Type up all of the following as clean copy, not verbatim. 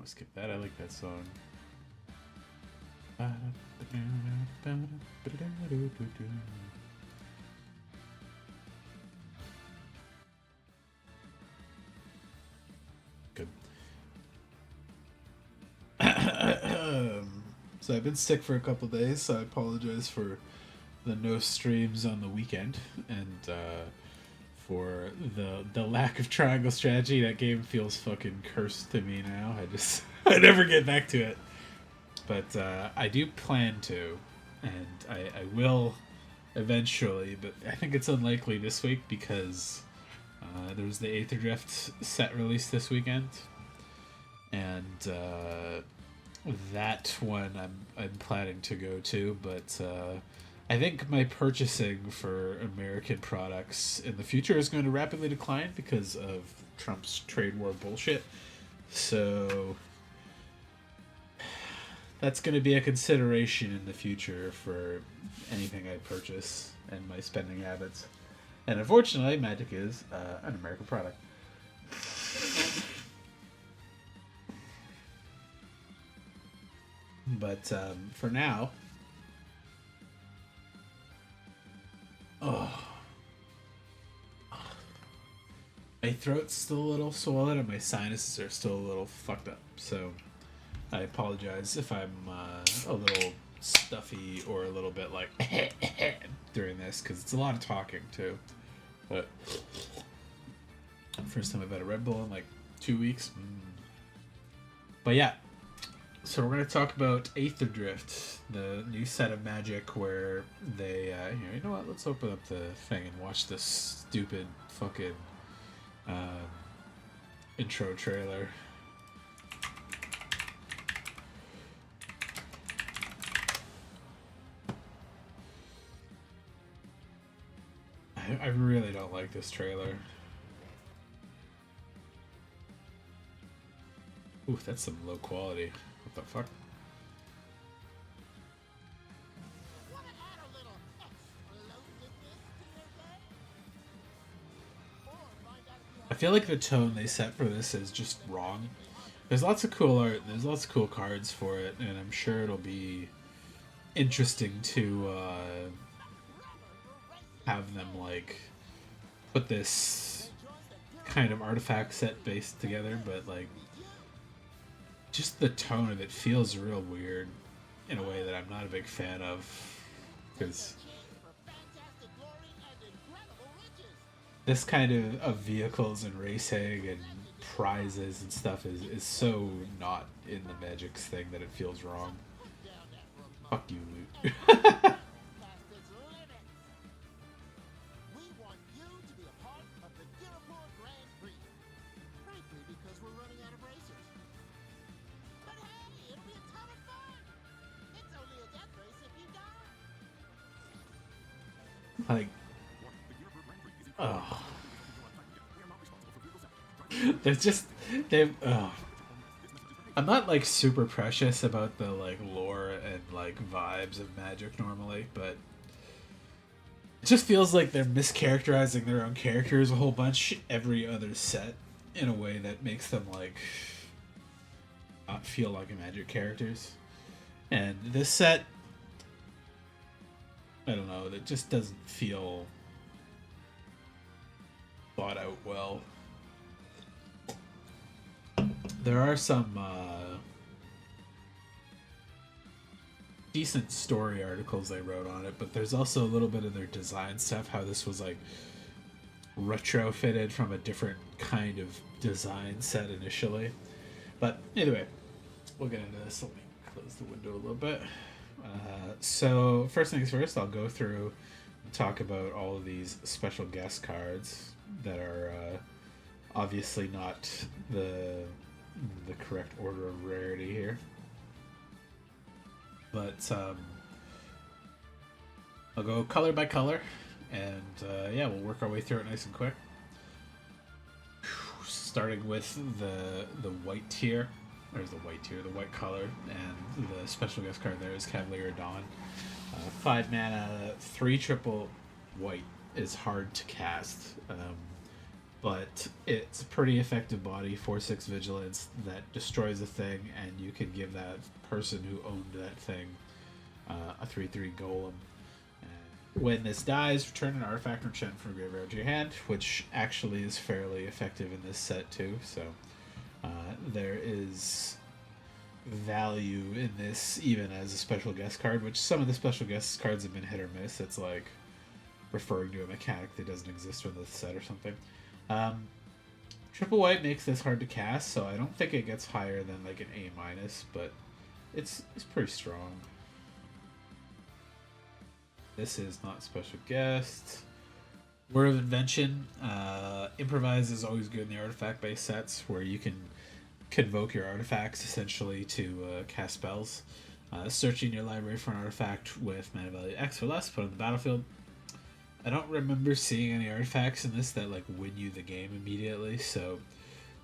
skip that. I like that song. Good. So I've been sick for a couple days, so I apologize for the no streams on the weekend and for the lack of triangle strategy. That game feels fucking cursed to me now. I never get back to it. But I do plan to, and I will eventually, but I think it's unlikely this week because there's the Aetherdrift set release this weekend, and that one I'm planning to go to, but I think my purchasing for American products in the future is going to rapidly decline because of Trump's trade war bullshit. So that's going to be a consideration in the future for anything I purchase and my spending habits. And unfortunately, Magic is an American product. But for now, my throat's still a little swollen and my sinuses are still a little fucked up. So I apologize if I'm a little stuffy or a little bit like during this, because it's a lot of talking too. But first time I've had a Red Bull in like 2 weeks. But yeah, so we're going to talk about Aetherdrift, the new set of Magic where they, you know what, let's open up the thing and watch this stupid fucking intro trailer. I really don't like this trailer. Ooh, that's some low quality. What the fuck? I feel like the tone they set for this is just wrong. There's lots of cool art, there's lots of cool cards for it, and I'm sure it'll be interesting to have them like put this kind of artifact set based together, but like just the tone of it feels real weird in a way that I'm not a big fan of, because this kind of vehicles and racing and prizes and stuff is so not in the Magic's thing that it feels wrong. Fuck you, Luke. Like, oh, there's just they. Oh. I'm not like super precious about the like lore and like vibes of Magic normally, but it just feels like they're mischaracterizing their own characters a whole bunch every other set in a way that makes them like not feel like Magic characters. And this set, I don't know, that just doesn't feel thought out well. There are some decent story articles they wrote on it, but there's also a little bit of their design stuff, how this was like retrofitted from a different kind of design set initially. But anyway, we'll get into this. Let me close the window a little bit. So first things first, I'll go through and talk about all of these special guest cards that are obviously not the correct order of rarity here. But I'll go color by color, and yeah, we'll work our way through it nice and quick. Starting with the white tier. There's the white tier, the white color, and the special guest card there is Cavalier Dawn. 5 mana, 3 triple white is hard to cast. but it's a pretty effective body, 4/6 vigilance that destroys a thing, and you can give that person who owned that thing a 3/3 golem. When this dies, return an artifact or enchantment from graveyard to your hand, which actually is fairly effective in this set too. So there is value in this even as a special guest card, which some of the special guest cards have been hit or miss. It's like referring to a mechanic that doesn't exist in the set or something. Triple white makes this hard to cast, so I don't think it gets higher than like an A minus, but it's pretty strong. This is not special guest. Word of Invention. Improvise is always good in the artifact based sets where you can convoke your artifacts essentially to cast spells. Searching your library for an artifact with mana value X or less, put on the battlefield. I don't remember seeing any artifacts in this that like win you the game immediately, so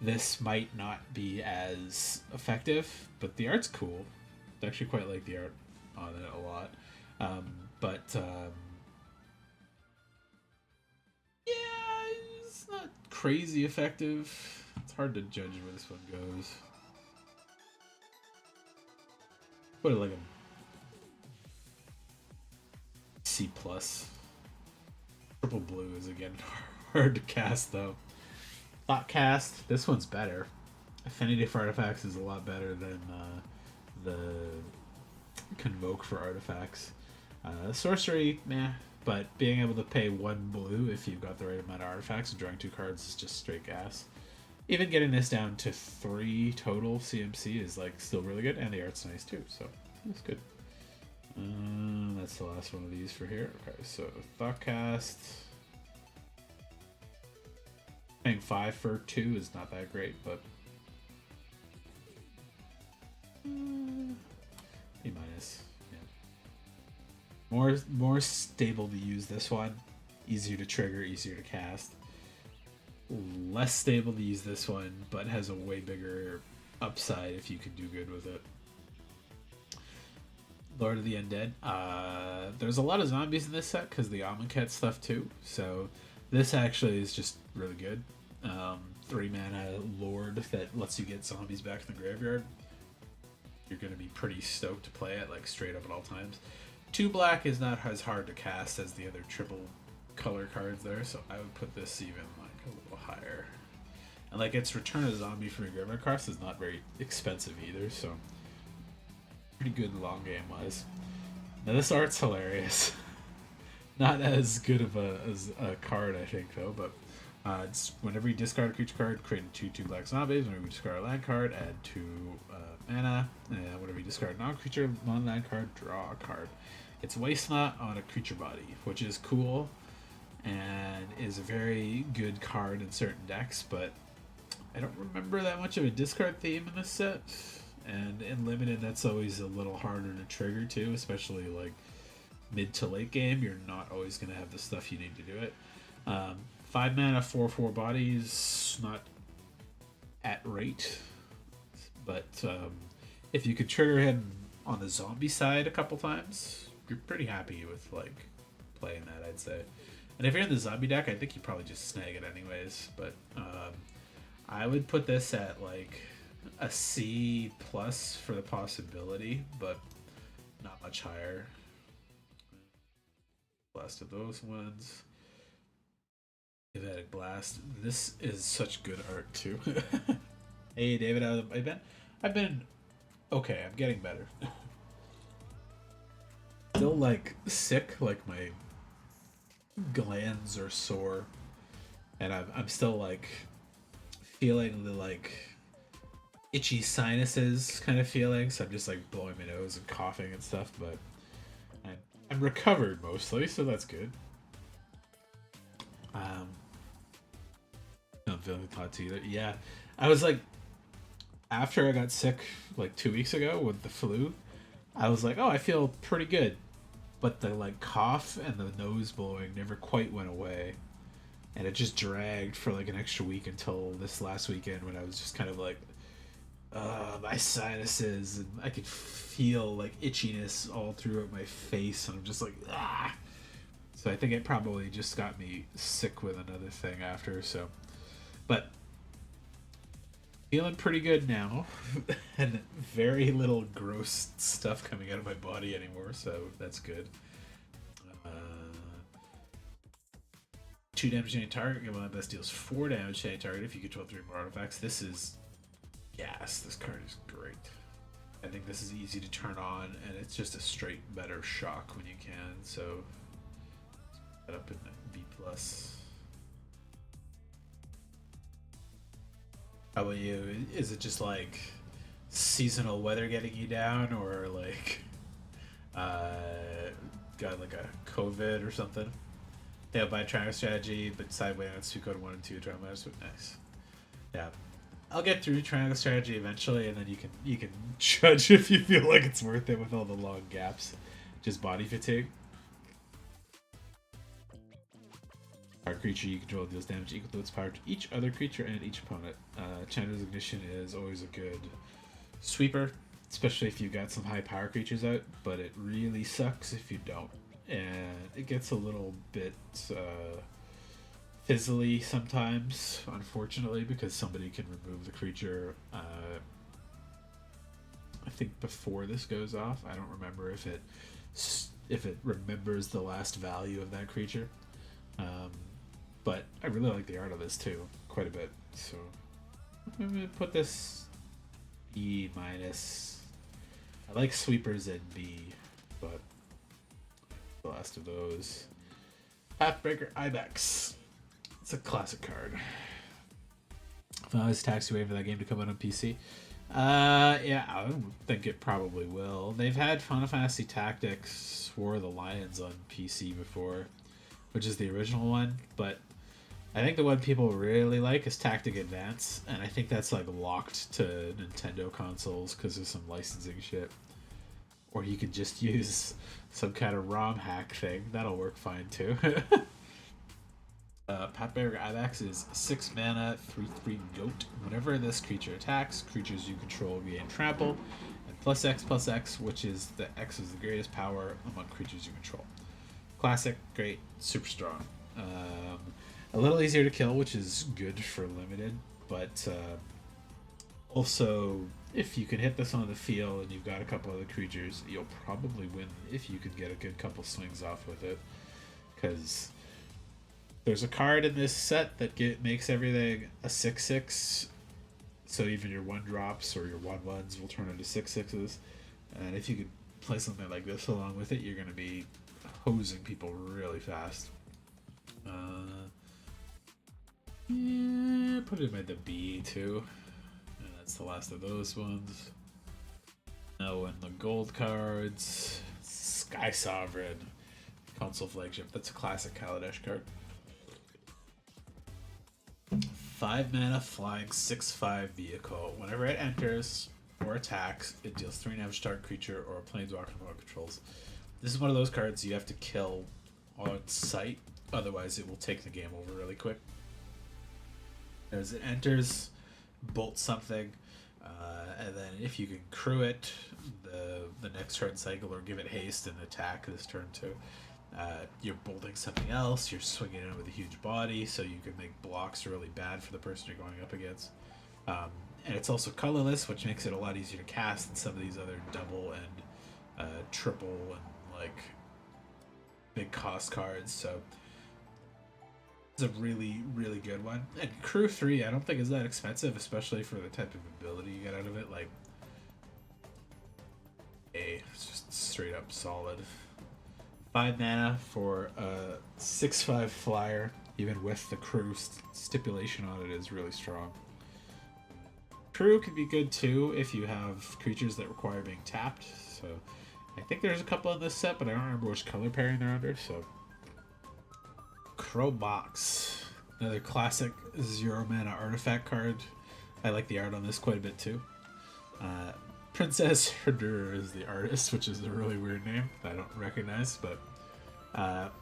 this might not be as effective, but the art's cool. I actually quite like the art on it a lot. But yeah, it's not crazy effective. It's hard to judge where this one goes. Put it like a C plus. Triple blue is again hard to cast though. Thought cast. This one's better. Affinity for artifacts is a lot better than the convoke for artifacts. Sorcery, meh. But being able to pay 1 blue if you've got the right amount of artifacts and drawing 2 cards is just straight gas. Even getting this down to 3 total CMC is like still really good, and the art's nice too, so that's good. That's the last one of these for here. Okay, so Thoughtcast. Paying 5 for 2 is not that great, but A minus. Yeah. More stable to use this one. Easier to trigger, easier to cast. Less stable to use this one, but has a way bigger upside if you can do good with it. Lord of the Undead. There's a lot of zombies in this set because the Amonkhet stuff too. So this actually is just really good. 3 mana Lord that lets you get zombies back in the graveyard. You're going to be pretty stoked to play it like straight up at all times. 2 black is not as hard to cast as the other triple color cards there, so I would put this even like a little higher. And like its return a zombie from your graveyard cost is not very expensive either, so pretty good long game wise. Now this art's hilarious. Not as good of a card I think though, but it's whenever you discard a creature card, create 2/2 black zombies. Whenever you discard a land card, add 2 mana. And whenever you discard a non-creature non-land card, draw a card. It's waste not on a creature body, which is cool and is a very good card in certain decks, but I don't remember that much of a discard theme in this set. And in limited, that's always a little harder to trigger too, especially like mid to late game. You're not always going to have the stuff you need to do it. 5 mana, 4/4 bodies, not at rate, but if you could trigger him on the zombie side a couple times, you're pretty happy with like playing that, I'd say. And if you're in the zombie deck, I think you probably just snag it anyways. But I would put this at like a C plus for the possibility, but not much higher. Last of those ones. Evatic Blast. This is such good art too. Hey David, I've been okay. I'm getting better. Still like sick, like my glands are sore, and I'm still like feeling the like itchy sinuses kind of feeling. So I'm just like blowing my nose and coughing and stuff, but I'm recovered mostly, so that's good. Not feeling hot either. Yeah, I was like, after I got sick like 2 weeks ago with the flu, I was like, oh, I feel pretty good, but the like cough and the nose blowing never quite went away, and it just dragged for like an extra week until this last weekend when I was just kind of like, my sinuses, and I could feel like itchiness all throughout my face, and I'm just like, ah. So I think it probably just got me sick with another thing after. So But feeling pretty good now, and very little gross stuff coming out of my body anymore, so that's good. 2 damage to any target. One of the best deals 4 damage to any target if you control 3 more artifacts. This is gas. This card is great. I think this is easy to turn on, and it's just a straight better shock when you can. So, put up in B+. How about you? Is it just like seasonal weather getting you down, or like got like a COVID or something? Yeah, by triangle strategy, but sideways to code 1 and 2 triangle nice. Yeah, I'll get through triangle strategy eventually, and then you can judge if you feel like it's worth it with all the long gaps. Just body fatigue. Our creature you control deals damage equal to its power to each other creature and each opponent. Channel Ignition is always a good sweeper, especially if you got some high power creatures out, but it really sucks if you don't. And it gets a little bit fizzly sometimes, unfortunately, because somebody can remove the creature. I think before this goes off, I don't remember if it remembers the last value of that creature. But I really like the art of this too, quite a bit. So I'm gonna put this B-. I like sweepers in B, but the last of those. Pathbreaker Ibex. It's a classic card. If I was taxi waiting for that game to come out on PC. Yeah, I think it probably will. They've had Final Fantasy Tactics War of the Lions on PC before, which is the original one, but I think the one people really like is Tactic Advance, and I think that's like locked to Nintendo consoles because of some licensing shit. Or you could just use some kind of ROM hack thing. That'll work fine too. Pathbreaker Ibex is 6 mana, 3/3 goat. Whenever this creature attacks, creatures you control gain trample, and +X/+X, which is the X is the greatest power among creatures you control. Classic, great, super strong. A little easier to kill, which is good for limited, but also if you can hit this on the field and you've got a couple other creatures, you'll probably win if you can get a good couple swings off with it, because there's a card in this set that makes everything a 6/6, so even your 1-drops or your 1/1s will turn into 6/6s, and if you could play something like this along with it, you're going to be hosing people really fast. Yeah, put it in the B too. And that's the last of those ones. Now in the gold cards, Sky Sovereign, console flagship. That's a classic Kaladesh card. 5 mana, flying 6/5 vehicle. Whenever it enters or attacks, it deals 3 damage to target creature or a planeswalker no one controls. This is one of those cards you have to kill on sight, otherwise it will take the game over really quick. As it enters, bolt something, and then if you can crew it the next turn cycle or give it haste and attack this turn too, you're bolting something else, you're swinging it with a huge body, so you can make blocks really bad for the person you're going up against. And it's also colorless, which makes it a lot easier to cast than some of these other double and triple and like big cost cards. So it's a really, really good one. And Crew 3, I don't think is that expensive, especially for the type of ability you get out of it. Like, it's just straight up solid. 5 mana for a 6/5 flyer, even with the crew stipulation on it, is really strong. Crew can be good too if you have creatures that require being tapped. So I think there's a couple in this set, but I don't remember which color pairing they're under. So Crow Box, another classic 0 mana artifact card. I like the art on this quite a bit too. Princess Herdur is the artist, which is a really weird name that I don't recognize, but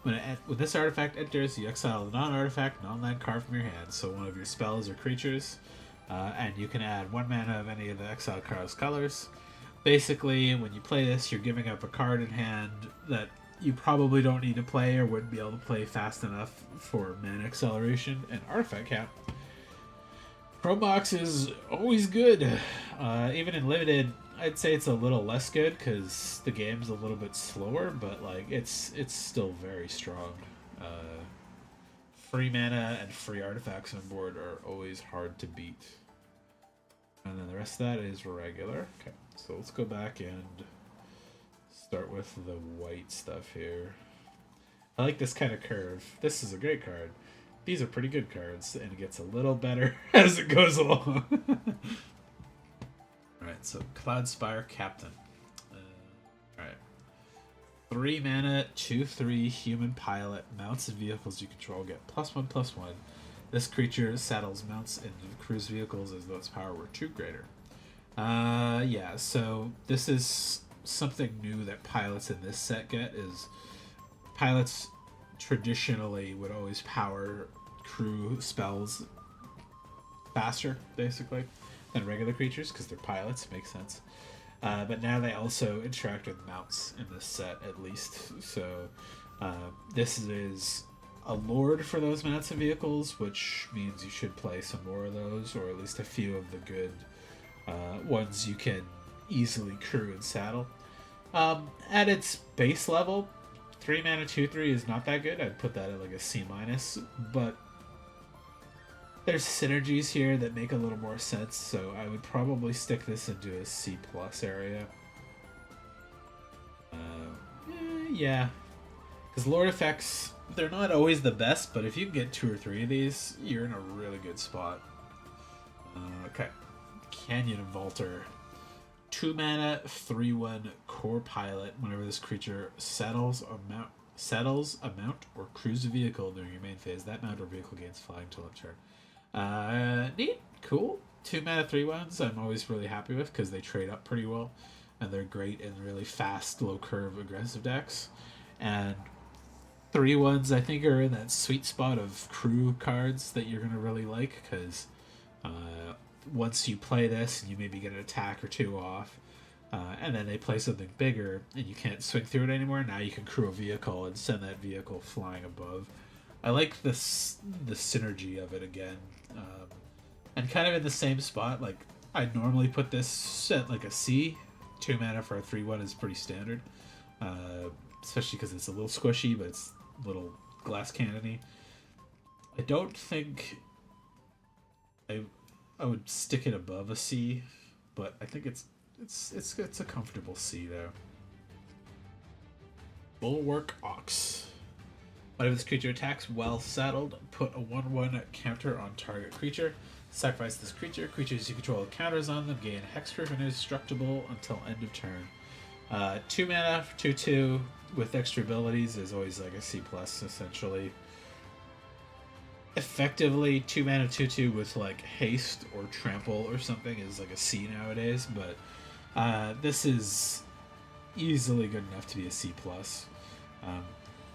when this artifact enters, you exile a non-artifact, non-land card from your hand, so one of your spells or creatures, and you can add 1 mana of any of the exiled card's colors. Basically, when you play this, you're giving up a card in hand that you probably don't need to play or wouldn't be able to play fast enough for mana acceleration and artifact cap. Pro Box is always good. Even in limited, I'd say it's a little less good because the game's a little bit slower, but like it's still very strong. Uh, Free mana and free artifacts on board are always hard to beat. And then the rest of that is regular. Okay, so let's go back and start with the white stuff here. I like this kind of curve. This is a great card. These are pretty good cards, and it gets a little better as it goes along. Alright, so Cloudspire Captain. Alright. 3 mana, 2/3 human pilot, mounts and vehicles you control get +1/+1. This creature saddles mounts and cruise vehicles as though its power were 2 greater. Yeah, so this is something new that pilots in this set get, is pilots traditionally would always power crew spells faster, basically, than regular creatures, because they're pilots, makes sense. But now they also interact with mounts in this set, at least. So this is a lord for those mounts and vehicles, which means you should play some more of those, or at least a few of the good ones you can easily crew and saddle. At its base level, 3 mana 2/3 is not that good. I'd put that at like a C-, but there's synergies here that make a little more sense, so I would probably stick this into a C+ area. Yeah, because Lord effects, they're not always the best, but if you can get 2 or 3 of these, you're in a really good spot. Okay, Canyon Vaulter. 2 mana, 3/1 core pilot. Whenever this creature settles a mount or cruise a vehicle during your main phase, that mount or vehicle gains flying till end turn. Neat, cool. 2 mana 3/1s I'm always really happy with because they trade up pretty well, and they're great in really fast, low curve, aggressive decks. And 3/1s I think are in that sweet spot of crew cards that you're gonna really like, because once you play this and you maybe get an attack or 2 off, and then they play something bigger and you can't swing through it anymore, now you can crew a vehicle and send that vehicle flying above. I like this, the synergy of it again, and kind of in the same spot. Like, I'd normally put this at like a C. 2 mana for a 3/1 is pretty standard, especially because it's a little squishy, but it's a little glass cannony. I don't think I would stick it above a C, but I think it's a comfortable C though. Bulwark Ox. Whenever this creature attacks while saddled, put a 1/1 counter on target creature. Sacrifice this creature. Creatures you control counters on them gain hexproof and indestructible until end of turn. 2 mana for 2/2 with extra abilities is always like a C+ essentially. Effectively, 2 mana 2/2 with like haste or trample or something is like a C nowadays, but this is easily good enough to be a C+.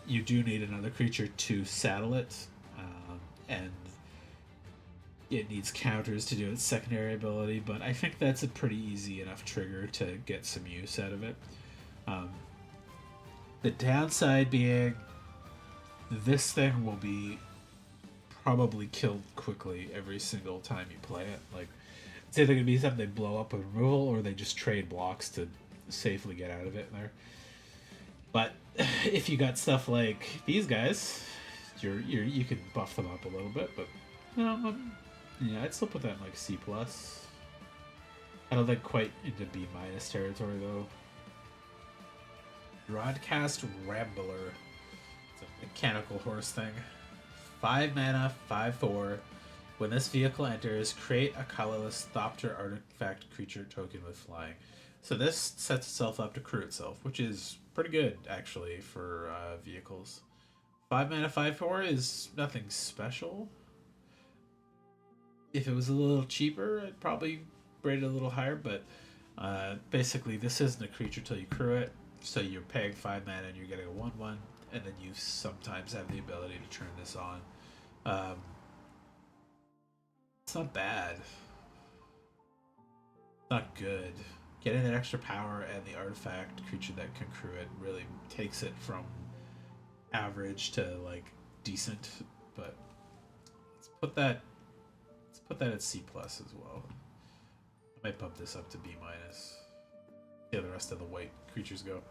You do need another creature to saddle it, and it needs counters to do its secondary ability, but I think that's a pretty easy enough trigger to get some use out of it. The downside being this thing will be probably killed quickly every single time you play it. Like, it's either going to be something they blow up with removal, or they just trade blocks to safely get out of it there. But if you got stuff like these guys, you can buff them up a little bit, but yeah, I'd still put that in like C+. I don't think quite into B- territory though. Broadcast Rambler. It's a mechanical horse thing. 5 mana, 5/4. When this vehicle enters, create a colorless Thopter artifact creature token with flying. So this sets itself up to crew itself, which is pretty good actually for vehicles. 5 mana, 5/4 is nothing special. If it was a little cheaper, I'd probably rate it a little higher, but basically this isn't a creature till you crew it, so you're paying 5 mana and you're getting a 1/1, and then you sometimes have the ability to turn this on. It's not bad. Not good. Getting that extra power and the artifact creature that can crew it really takes it from average to like decent, but let's put that at C plus as well. I might bump this up to B minus. See how the rest of the white creatures go.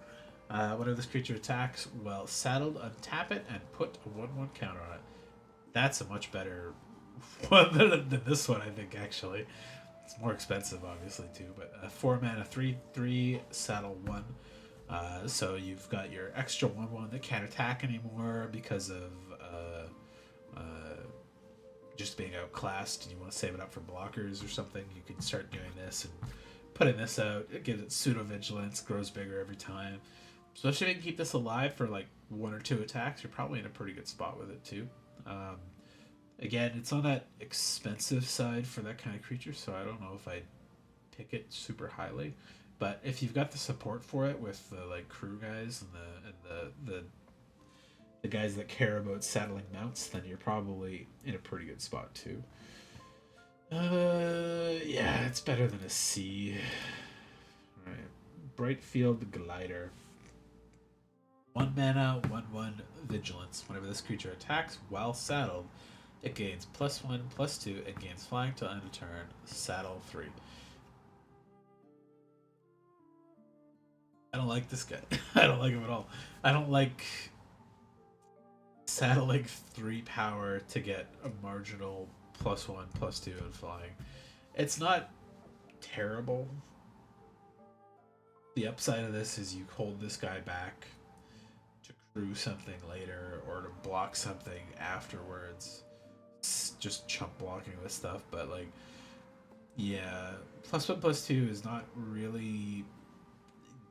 Whenever this creature attacks, well saddled, untap it and put a 1/1 counter on it. That's a much better one than this one, I think, actually. It's more expensive, obviously, too, but 4 mana, 3/3, saddle 1. So you've got your extra 1/1 that can't attack anymore because of just being outclassed, and you want to save it up for blockers or something. You can start doing this and putting this out. It gives it pseudo vigilance, grows bigger every time. Especially if you can keep this alive for like 1 or 2 attacks, you're probably in a pretty good spot with it too. Again, it's on that expensive side for that kind of creature, so I don't know if I'd pick it super highly. But if you've got the support for it with the like crew guys and the guys that care about saddling mounts, then you're probably in a pretty good spot too. Yeah, it's better than a C. Alright. Brightfield Glider. 1 mana, 1/1 vigilance. Whenever this creature attacks while saddled, it gains +1/+2 and gains flying till end of turn. Saddle 3. I don't like this guy. I don't like him at all. I don't like saddling 3 power to get a marginal +1/+2 and flying. It's not terrible. The upside of this is you hold this guy back to crew something later or to block something afterwards. It's just chump blocking with stuff, but like, yeah, +1/+2 is not really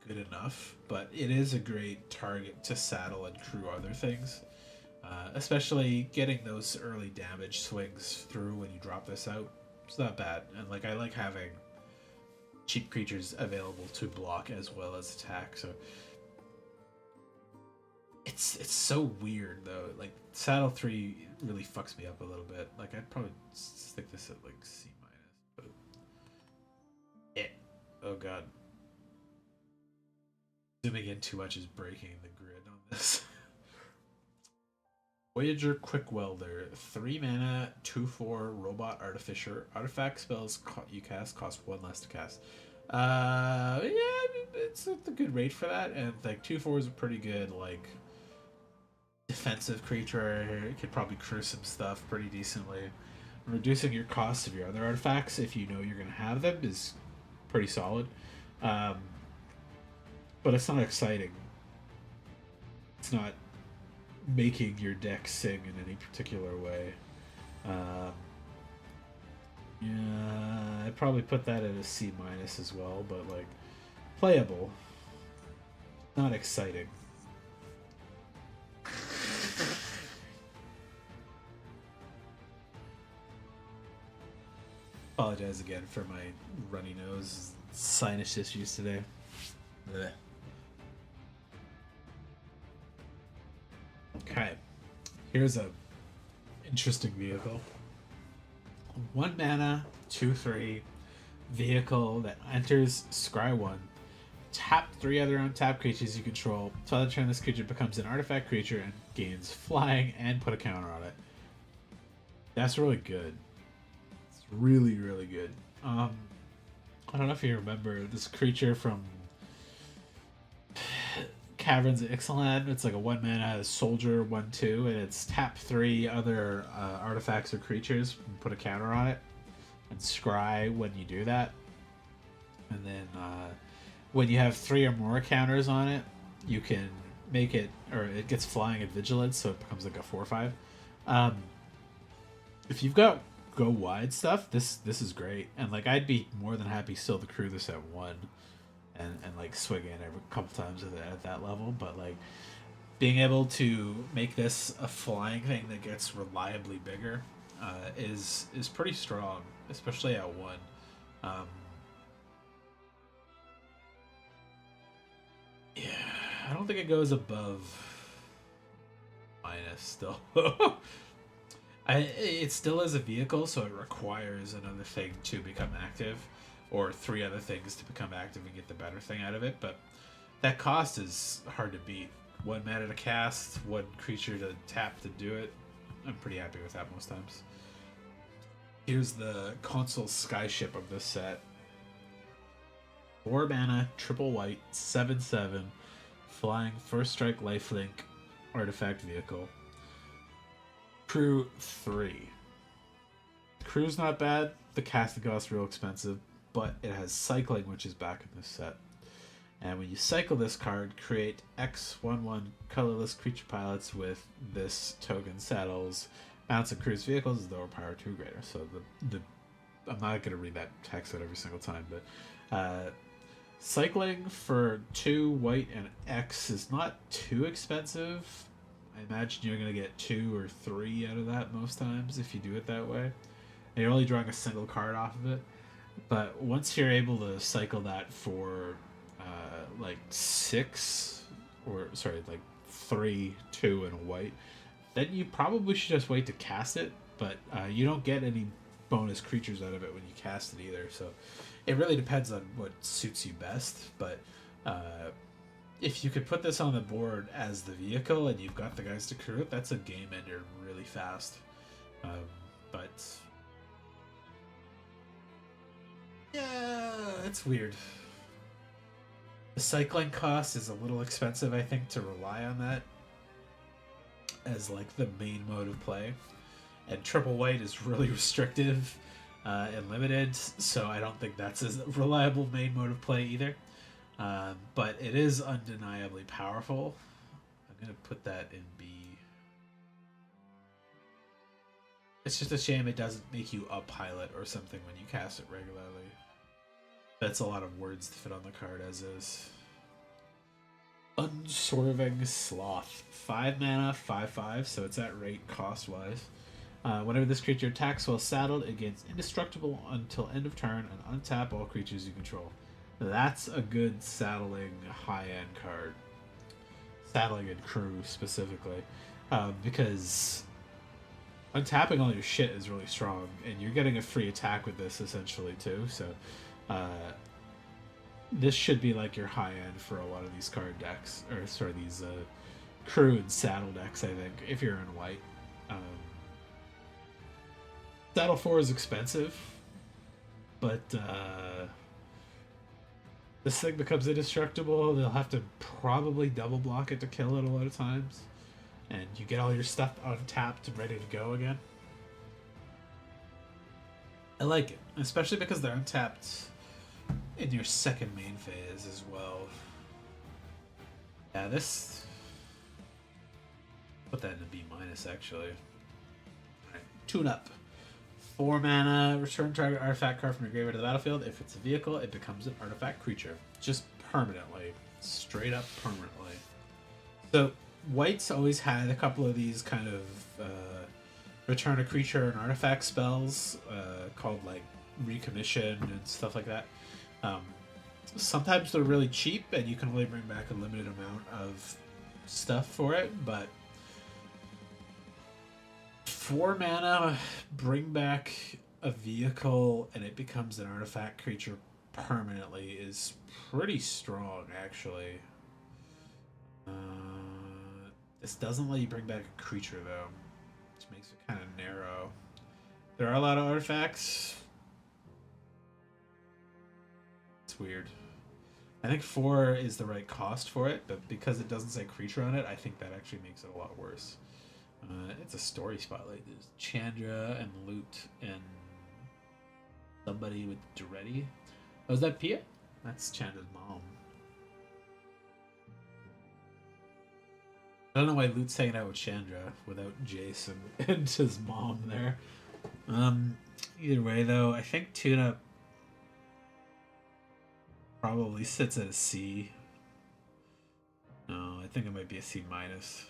good enough, but it is a great target to saddle and crew other things. Especially getting those early damage swings through when you drop this out. It's not bad. And like I like having cheap creatures available to block as well as attack. So it's so weird though. Like saddle 3 really fucks me up a little bit. Like I'd probably stick this at like C minus, but oh god. Zooming in too much is breaking the grid on this. Voyager Quick Welder, 3 mana, 2/4 robot artificer. Artifact spells you cast cost 1 less to cast. Yeah, it's a good rate for that, and like 2/4 is a pretty good like defensive creature. It could probably crew some stuff pretty decently. Reducing your cost of your other artifacts if you know you're gonna have them is pretty solid, but it's not exciting. It's not making your deck sing in any particular way. Yeah, I'd probably put that at a C minus as well, but like playable, not exciting. Apologize again for my runny nose, sinus issues today. Blech. Okay, here's a interesting vehicle. 1 mana, 2/3 vehicle that enters Scry 1. Tap 3 other untapped creatures you control. Until the turn, this creature becomes an artifact creature and gains flying and put a counter on it. That's really good. It's really, really good. I don't know if you remember this creature from Caverns of Ixalan. It's like a 1 mana soldier 1/2, and it's tap 3 other artifacts or creatures and put a counter on it and scry when you do that. And then when you have 3 or more counters on it, you can make it, or it gets flying and vigilance, so it becomes like a 4/5. If you've got go wide stuff, this is great, and like I'd be more than happy still to crew this at 1. And like swing in every couple times at that level, but like being able to make this a flying thing that gets reliably bigger is pretty strong, especially at 1. Yeah, I don't think it goes above minus still. It still is a vehicle, so it requires another thing to become active, or 3 other things to become active and get the better thing out of it, but that cost is hard to beat. 1 mana to cast, 1 creature to tap to do it. I'm pretty happy with that most times. Here's the console skyship of this set. 4 mana, triple white, 7/7, flying, first strike, lifelink, artifact vehicle. Crew 3. Crew's not bad. The casting cost's real expensive, but it has cycling, which is back in this set. And when you cycle this card, create X/1/1 colorless creature pilots with this token saddles, mounts, and cruise vehicles is lower power 2 greater. So the I'm not gonna read that text out every single time, but cycling for 2 white and X is not too expensive. I imagine you're gonna get 2 or 3 out of that most times if you do it that way. And you're only drawing a single card off of it. But once you're able to cycle that for like 6, or sorry, like 3, 2, and a white, then you probably should just wait to cast it. But you don't get any bonus creatures out of it when you cast it either. So it really depends on what suits you best. But if you could put this on the board as the vehicle and you've got the guys to crew it, that's a game ender really fast. But yeah, it's weird. The cycling cost is a little expensive, I think, to rely on that as like the main mode of play. And triple white is really restrictive and limited, so I don't think that's a reliable main mode of play either. But it is undeniably powerful. I'm going to put that in B. It's just a shame it doesn't make you a pilot or something when you cast it regularly. That's a lot of words to fit on the card as is. Unswerving Sloth. 5 mana, 5/5, so it's at rate cost-wise. Whenever this creature attacks while saddled, it gains indestructible until end of turn and untap all creatures you control. That's a good saddling high-end card. Saddling and crew, specifically. Because untapping all your shit is really strong, and you're getting a free attack with this, essentially, too, so this should be like your high end for a lot of these card decks, or sorry, these crew and saddle decks, I think, if you're in white. Saddle 4 is expensive, but this thing becomes indestructible. They'll have to probably double block it to kill it a lot of times, and you get all your stuff untapped and ready to go again. I like it, especially because they're untapped in your second main phase as well. Yeah, this... put that in a B minus, actually. Alright, tune up. 4 mana, return target artifact card from your graveyard to the battlefield. If it's a vehicle, it becomes an artifact creature. Just permanently. Straight up permanently. So, white's always had a couple of these kind of return a creature and artifact spells called like recommission and stuff like that. Sometimes they're really cheap and you can only bring back a limited amount of stuff for it, but 4 mana, bring back a vehicle and it becomes an artifact creature permanently is pretty strong, actually. This doesn't let you bring back a creature, though, which makes it kind of narrow. There are a lot of artifacts. It's weird. I think 4 is the right cost for it, but because it doesn't say creature on it, I think that actually makes it a lot worse. It's a story spotlight. There's Chandra and Loot and somebody with Duretti. Oh, is that Pia? That's Chandra's mom. I don't know why Loot's hanging out with Chandra without Jason and his mom there. Either way, though, I think tune-up probably sits at a C. No, I think it might be a C minus.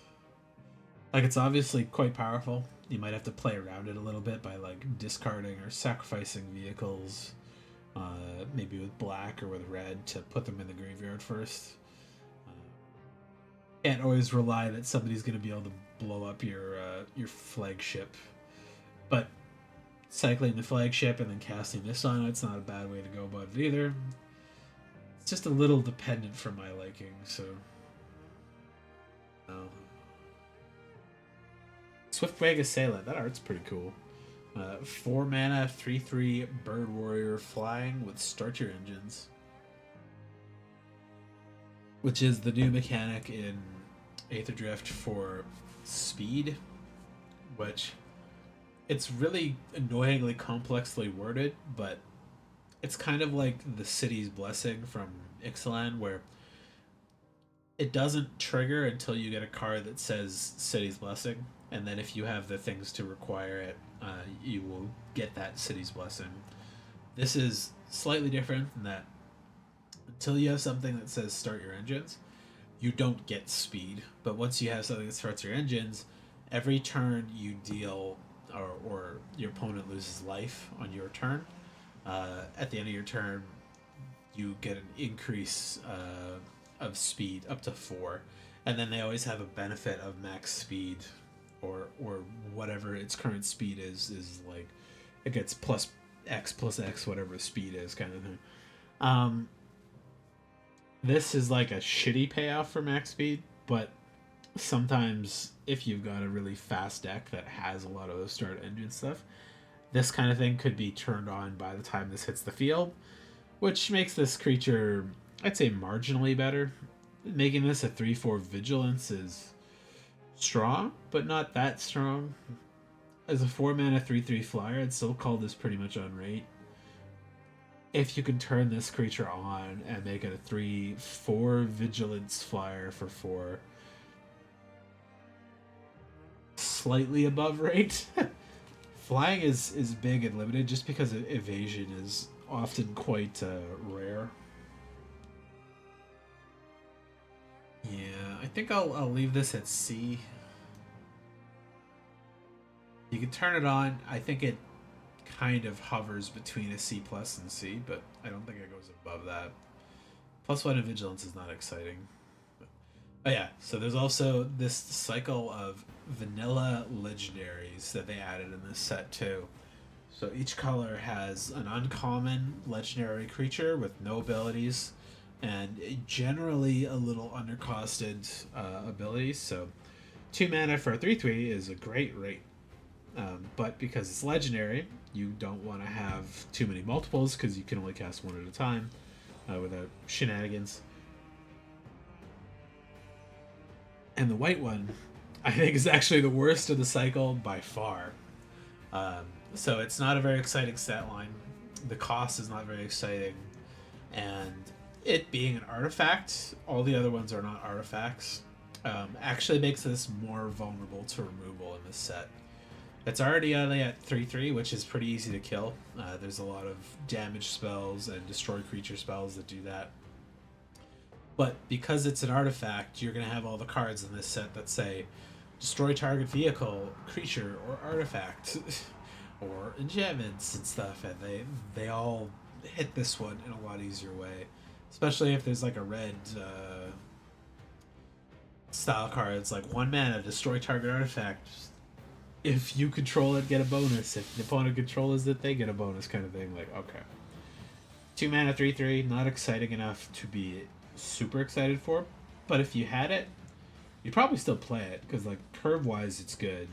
Like, it's obviously quite powerful. You might have to play around it a little bit by, like, discarding or sacrificing vehicles, maybe with black or with red, to put them in the graveyard first. Can't always rely that somebody's going to be able to blow up your flagship. But cycling the flagship and then casting this on it's not a bad way to go about it either. It's just a little dependent for my liking, so... No. Swift Wag Assailant, that art's pretty cool. 4 mana, 3/3 Bird Warrior flying with Start Your Engines, which is the new mechanic in Aetherdrift for speed, which it's really annoyingly complexly worded, but it's kind of like the City's Blessing from Ixalan, where it doesn't trigger until you get a card that says City's Blessing, and then if you have the things to require it, you will get that City's Blessing. This is slightly different in that until you have something that says Start Your Engines, you don't get speed. But once you have something that starts your engines, every turn you deal, or your opponent loses life on your turn. At the end of your turn, you get an increase of speed up to 4, and then they always have a benefit of max speed, or whatever its current speed is like it gets plus X, whatever speed is, kind of thing. This is like a shitty payoff for max speed, but sometimes if you've got a really fast deck that has a lot of the start engine stuff, this kind of thing could be turned on by the time this hits the field, which makes this creature, I'd say, marginally better. Making this a 3/4 vigilance is strong, but not that strong. As a 4 mana 3/3 flyer, I'd still call this pretty much on rate. If you can turn this creature on and make it a 3/4 vigilance flyer for 4, slightly above rate. Flying is big and limited just because evasion is often quite rare. Yeah, I think I'll leave this at C. You can turn it on. I think it kind of hovers between a C plus and C, but I don't think it goes above that. +1 in vigilance is not exciting. Oh yeah, so there's also this cycle of vanilla legendaries that they added in this set too. So each color has an uncommon legendary creature with no abilities and generally a little undercosted abilities. So 2 mana for a 3/3 is a great rate. But because it's legendary, you don't want to have too many multiples because you can only cast one at a time without shenanigans. And the white one, I think, is actually the worst of the cycle by far. So it's not a very exciting stat line. The cost is not very exciting. And it being an artifact, all the other ones are not artifacts, actually makes this more vulnerable to removal in this set. It's already only at 3/3, which is pretty easy to kill. There's a lot of damage spells and destroy creature spells that do that. But because it's an artifact, you're going to have all the cards in this set that say destroy target vehicle, creature, or artifact, or enchantments and stuff, and they all hit this one in a lot easier way. Especially if there's like a red style card. It's like 1 mana, destroy target artifact. If you control it, get a bonus. If the opponent controls it, they get a bonus, kind of thing. Like, okay. 2 mana 3/3, not exciting enough to be super excited for. But if you had it, you'd probably still play it, because like curve-wise, it's good.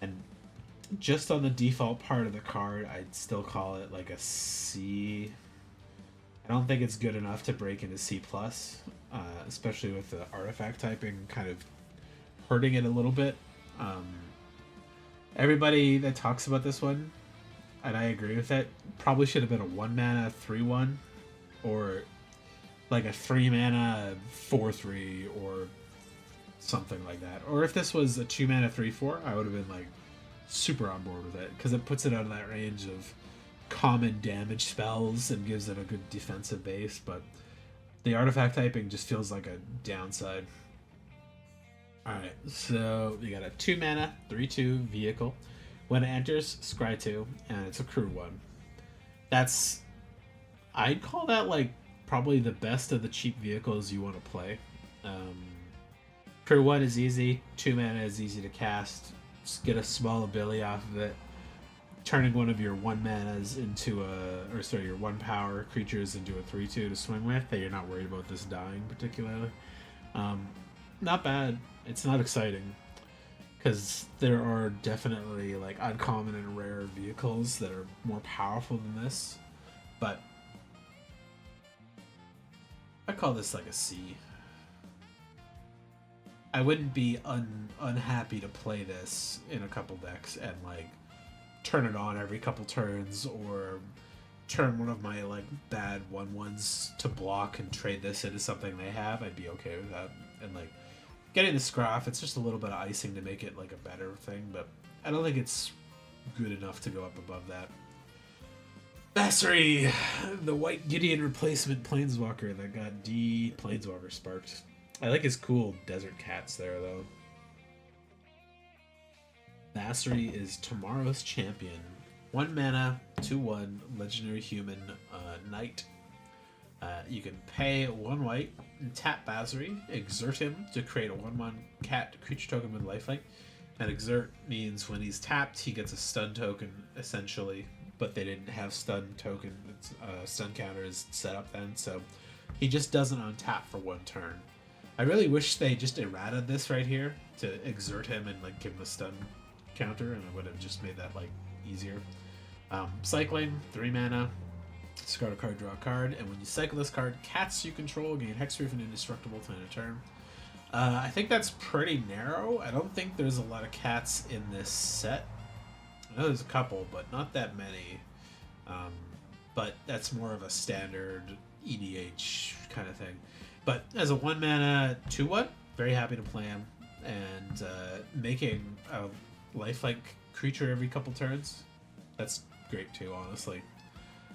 And just on the default part of the card, I'd still call it like a C. I don't think it's good enough to break into C+, especially with the artifact typing kind of hurting it a little bit. Everybody that talks about this one, and I agree with it, probably should have been a 1 mana 3/1, or like a 3 mana 4/3, or something like that. Or if this was a 2 mana 3/4, I would have been like super on board with it, because it puts it out of that range of common damage spells and gives it a good defensive base. But the artifact typing just feels like a downside. Alright, so you got a 2 mana 3/2 vehicle. When it enters, scry 2, and it's a crew 1. That's, I'd call that like probably the best of the cheap vehicles you want to play. Crew 1 is easy, 2 mana is easy to cast, just get a small ability off of it, turning one of your 1 manas into your 1 power creatures into a 3/2 to swing with, that you're not worried about this dying particularly. Not bad. It's not exciting. because there are definitely like uncommon and rare vehicles that are more powerful than this, but I call this like a C. I wouldn't be unhappy to play this in a couple decks and like turn it on every couple turns, or turn one of my like bad 1/1s to block and trade this into something they have. I'd be okay with that. And like getting the Scruff, it's just a little bit of icing to make it like a better thing, but I don't think it's good enough to go up above that. Basri, the white Gideon replacement Planeswalker that got D Planeswalker sparked. I like his cool desert cats there though. Basri is tomorrow's champion. 1 mana, 2/1, legendary human knight. You can pay 1 white and tap Basri, exert him to create a 1/1 cat creature token with lifelink. And exert means when he's tapped, he gets a stun token essentially, but they didn't have stun token. Stun counter is set up then, so he just doesn't untap for 1 turn. I really wish they just errata this right here to exert him and like give him a stun counter, and I would have just made that like easier. Cycling, 3 mana, discard a card, draw a card, and when you cycle this card, cats you control gain hexproof and indestructible to end a turn. I think that's pretty narrow. I don't think there's a lot of cats in this set. I know there's a couple, but not that many. But that's more of a standard EDH kind of thing. But as a 1 mana 2/1, very happy to play him. And making a lifelike creature every couple turns, that's great too, honestly.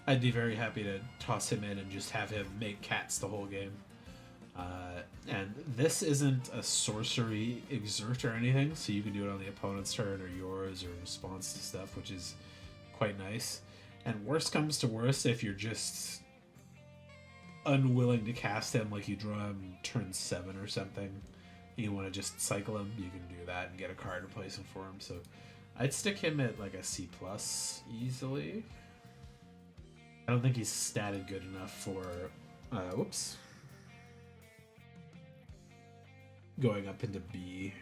I'd be very happy to toss him in and just have him make cats the whole game. And this isn't a sorcery exert or anything, so you can do it on the opponent's turn or yours or in response to stuff, which is quite nice. And worst comes to worst, if you're just unwilling to cast him, like you draw him turn 7 or something, and you want to just cycle him, you can do that and get a card replacement for him. So I'd stick him at like a C+ easily. I don't think he's statted good enough for whoops, going up into B.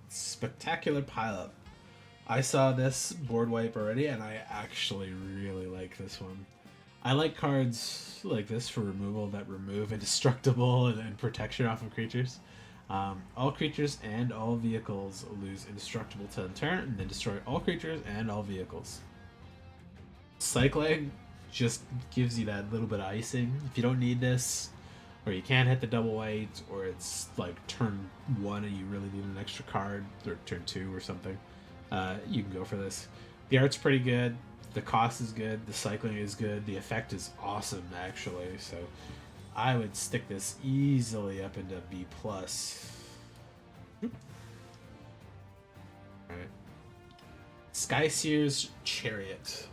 Spectacular Pileup. I saw this board wipe already, and I actually really like this one. I like cards like this for removal that remove indestructible and protection off of creatures. All creatures and all vehicles lose indestructible to turn, and then destroy all creatures and all vehicles. Cycling just gives you that little bit of icing. If you don't need this, or you can't hit the double white, or it's like turn 1 and you really need an extra card, or turn 2 or something, you can go for this. The art's pretty good, the cost is good, the cycling is good, the effect is awesome actually, so I would stick this easily up into B+. Alright. Skyseer's Chariot.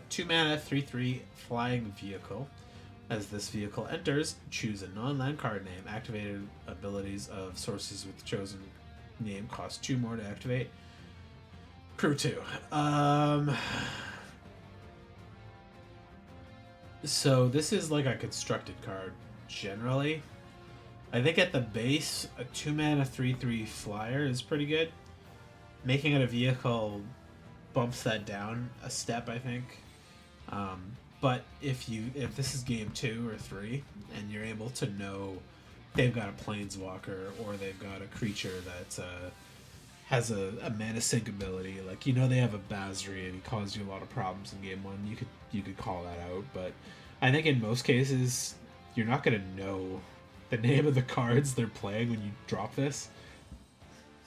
2 mana, 3/3 flying vehicle. As this vehicle enters, choose a non-land card name. Activated abilities of sources with chosen name cost 2 more to activate. Crew 2. So this is like a constructed card, generally. I think at the base, a 2 mana 3/3 flyer is pretty good. Making it a vehicle bumps that down a step, I think. But if this is game 2 or 3, and you're able to know they've got a planeswalker or they've got a creature that has a mana sync ability, like they have a Basri and he caused you a lot of problems in game 1, you could call that out. But I think in most cases you're not gonna know the name of the cards they're playing when you drop this,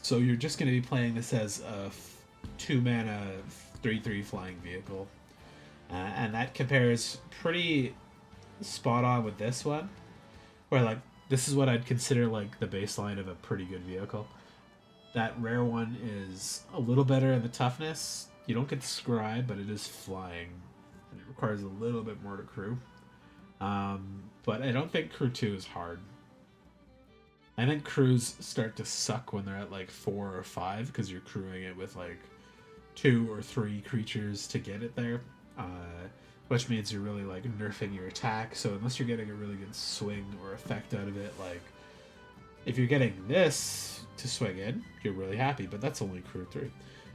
so you're just gonna be playing this as a 2 mana 3/3 flying vehicle. And that compares pretty spot on with this one, where like this is what I'd consider like the baseline of a pretty good vehicle. That rare one is a little better in the toughness. You don't get the scribe, but it is flying. And it requires a little bit more to crew. But I don't think crew 2 is hard. I think crews start to suck when they're at like 4 or 5, because you're crewing it with like 2 or 3 creatures to get it there. Which means you're really like nerfing your attack. So unless you're getting a really good swing or effect out of it, like If you're getting this to swing in, you're really happy, but that's only crew 3.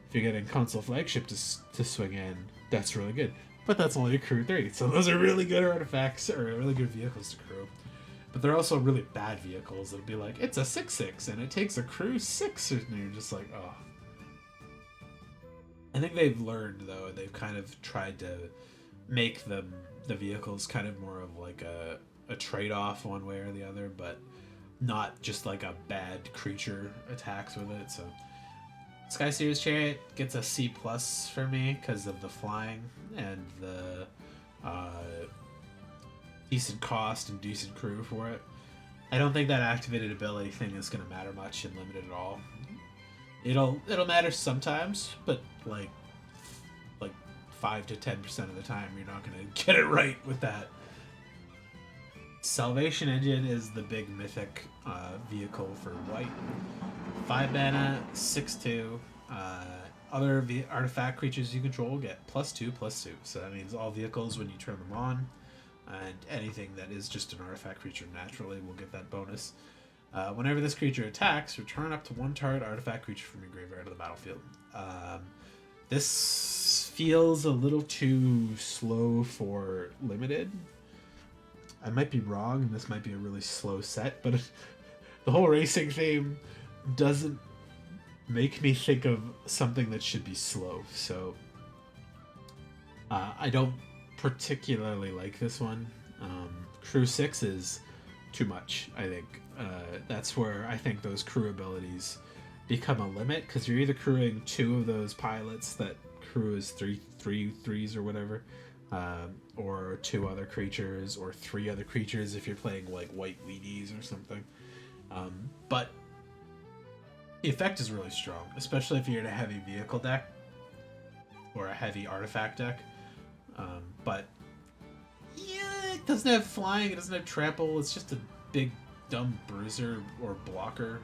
If you're getting console flagship to swing in, that's really good, but that's only crew 3. So those are really good artifacts, or really good vehicles to crew. But they're also really bad vehicles. It'll be like, it's a 6/6 and it takes a crew 6, and you're just like, oh. I think they've learned, though, and they've kind of tried to make the vehicles kind of more of like a trade-off one way or the other, but not just like a bad creature attacks with it. So Sky Series Chariot gets a C+ for me because of the flying and the decent cost and decent crew for it. I don't think that activated ability thing is going to matter much in limited at all. It'll matter sometimes, but like 5 to 10% of the time you're not going to get it right with that. Salvation Engine is the big mythic vehicle for white. 5 mana, 6/2. Other artifact creatures you control get +2/+2. So that means all vehicles when you turn them on, and anything that is just an artifact creature naturally will get that bonus. Whenever this creature attacks, return up to 1 target artifact creature from your graveyard to the battlefield. This feels a little too slow for limited. I might be wrong, and this might be a really slow set, but the whole racing theme doesn't make me think of something that should be slow. So I don't particularly like this one. Crew 6 is too much, I think. That's where I think those crew abilities become a limit, because you're either crewing 2 of those pilots that crew is 3/3s or whatever, or 2 other creatures, or 3 other creatures if you're playing like white weenies or something. But the effect is really strong, especially if you're in a heavy vehicle deck or a heavy artifact deck. But yeah, it doesn't have flying, it doesn't have trample, it's just a big dumb bruiser or blocker.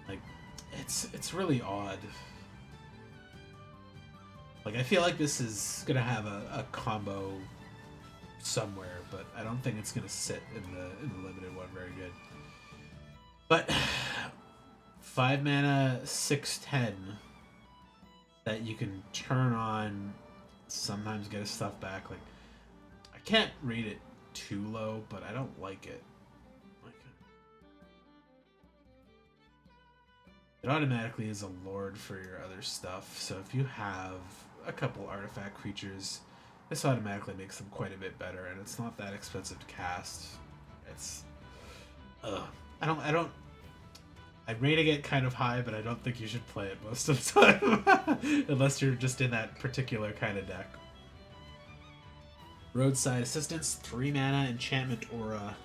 Like, it's really odd. Like, I feel like this is gonna have a combo somewhere, but I don't think it's gonna sit in the limited one very good. But 5 mana, 6/10 that you can turn on, sometimes get his stuff back. Like, I can't rate it too low, but I don't like it. It automatically is a lord for your other stuff, so if you have a couple artifact creatures, this automatically makes them quite a bit better, and it's not that expensive to cast. It's I'm rating it kind of high, but I don't think you should play it most of the time unless you're just in that particular kind of deck. Roadside Assistance, 3 mana, enchantment aura.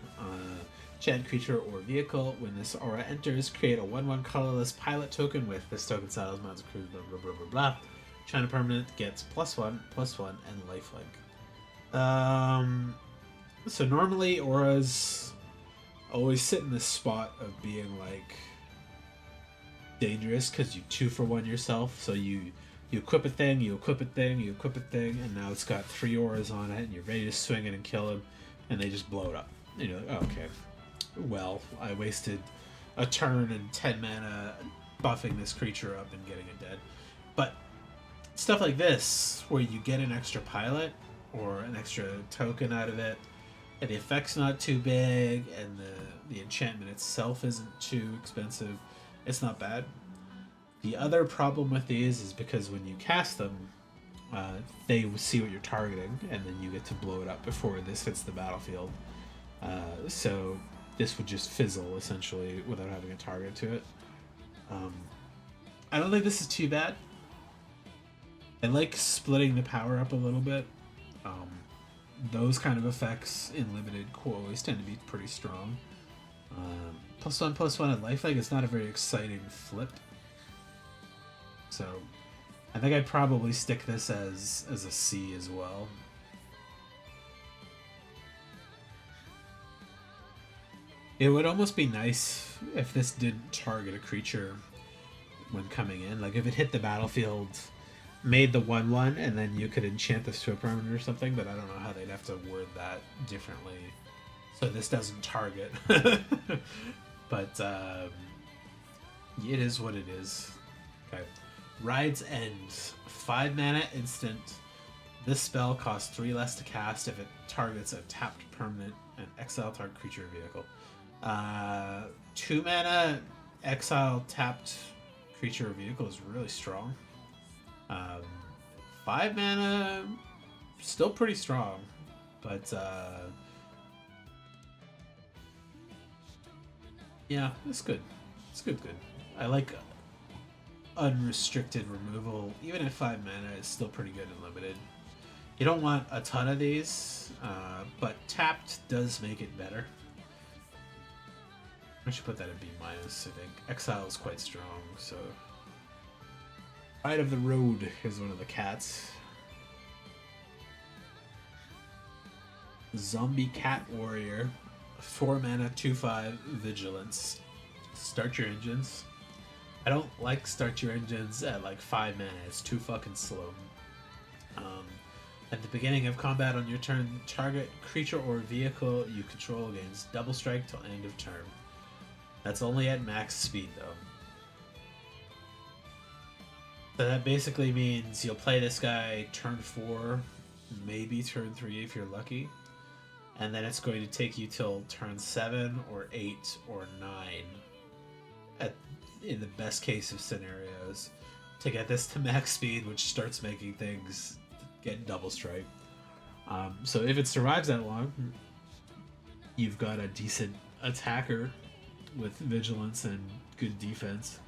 Enchant creature or vehicle. When this aura enters, create a 1/1 colorless pilot token with this token styles, mounts, crew, blah blah blah blah blah. China permanent gets +1/+1 and lifelink. So normally auras always sit in this spot of being like dangerous because you 2-for-1 yourself. So you equip a thing, you equip a thing, you equip a thing, and now it's got 3 auras on it, and you're ready to swing it and kill him, and they just blow it up. And you're like, oh, okay. Well, I wasted a turn and 10 mana buffing this creature up and getting it dead. But stuff like this, where you get an extra pilot or an extra token out of it, and the effect's not too big, and the enchantment itself isn't too expensive, it's not bad. The other problem with these is because when you cast them, they see what you're targeting, and then you get to blow it up before this hits the battlefield. So this would just fizzle, essentially, without having a target to it. I don't think this is too bad. I like splitting the power up a little bit. Those kind of effects in limited always tend to be pretty strong. +1/+1 and lifelink is not a very exciting flip. So I think I'd probably stick this as a C as well. It would almost be nice if this didn't target a creature when coming in. Like if it hit the battlefield, made the 1/1, and then you could enchant this to a permanent or something, but I don't know how they'd have to word that differently so this doesn't target. But it is what it is. Okay. Ride's End. 5 mana instant. This spell costs 3 less to cast if it targets a tapped permanent and exile target creature or vehicle. 2 mana exile tapped creature or vehicle is really strong. 5 mana, still pretty strong, but yeah, it's good. It's good. I like unrestricted removal. Even at 5 mana, it's still pretty good and limited. You don't want a ton of these, but tapped does make it better. I should put that at B-, I think. Exile is quite strong, so... Side of the Road is one of the cats. Zombie Cat Warrior. 4 mana, 2/5, Vigilance. Start your engines. I don't like start your engines at like 5 mana. It's too fucking slow. At the beginning of combat on your turn, target creature or vehicle you control gains double strike till end of turn. That's only at max speed though. So that basically means you'll play this guy turn 4, maybe turn 3 if you're lucky. And then it's going to take you till turn 7 or 8 or 9 in the best case of scenarios to get this to max speed, which starts making things get double strike. So if it survives that long, you've got a decent attacker with vigilance and good defense.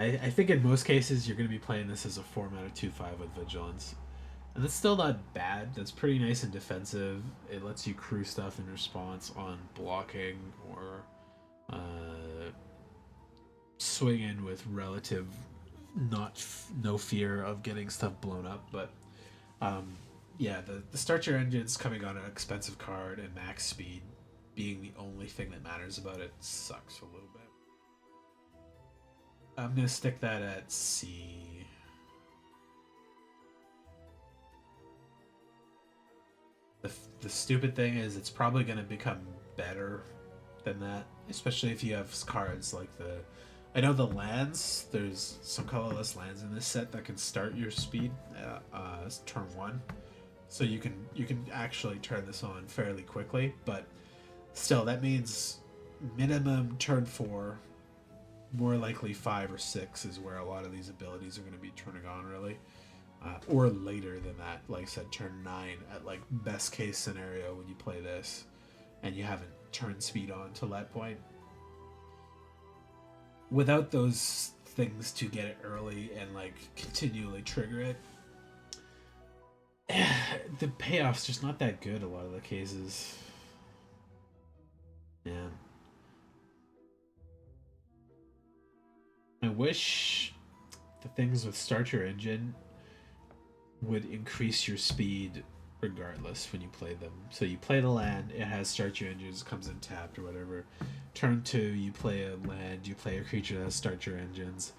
I think in most cases you're going to be playing this as a 4 mana 2/5 with vigilance. And that's still not bad. That's pretty nice and defensive. It lets you crew stuff in response on blocking or swing in with relative no fear of getting stuff blown up. But yeah, the start your engines coming on an expensive card and max speed being the only thing that matters about it sucks a little bit. I'm gonna stick that at C. The stupid thing is it's probably gonna become better than that, especially if you have cards like the... I know the lands, there's some colorless lands in this set that can start your speed turn 1. So you can actually turn this on fairly quickly, but still that means minimum turn 4, more likely 5 or 6 is where a lot of these abilities are going to be turning on really. Or later than that, like I said, turn 9 at like best case scenario when you play this and you haven't turned speed on till that point. Without those things to get it early and like continually trigger it, the payoff's just not that good a lot of the cases. Yeah. I wish the things with start your engine would increase your speed regardless when you play them. So you play the land, it has start your engines, comes in tapped or whatever. Turn 2, you play a land, you play a creature that has start your engines.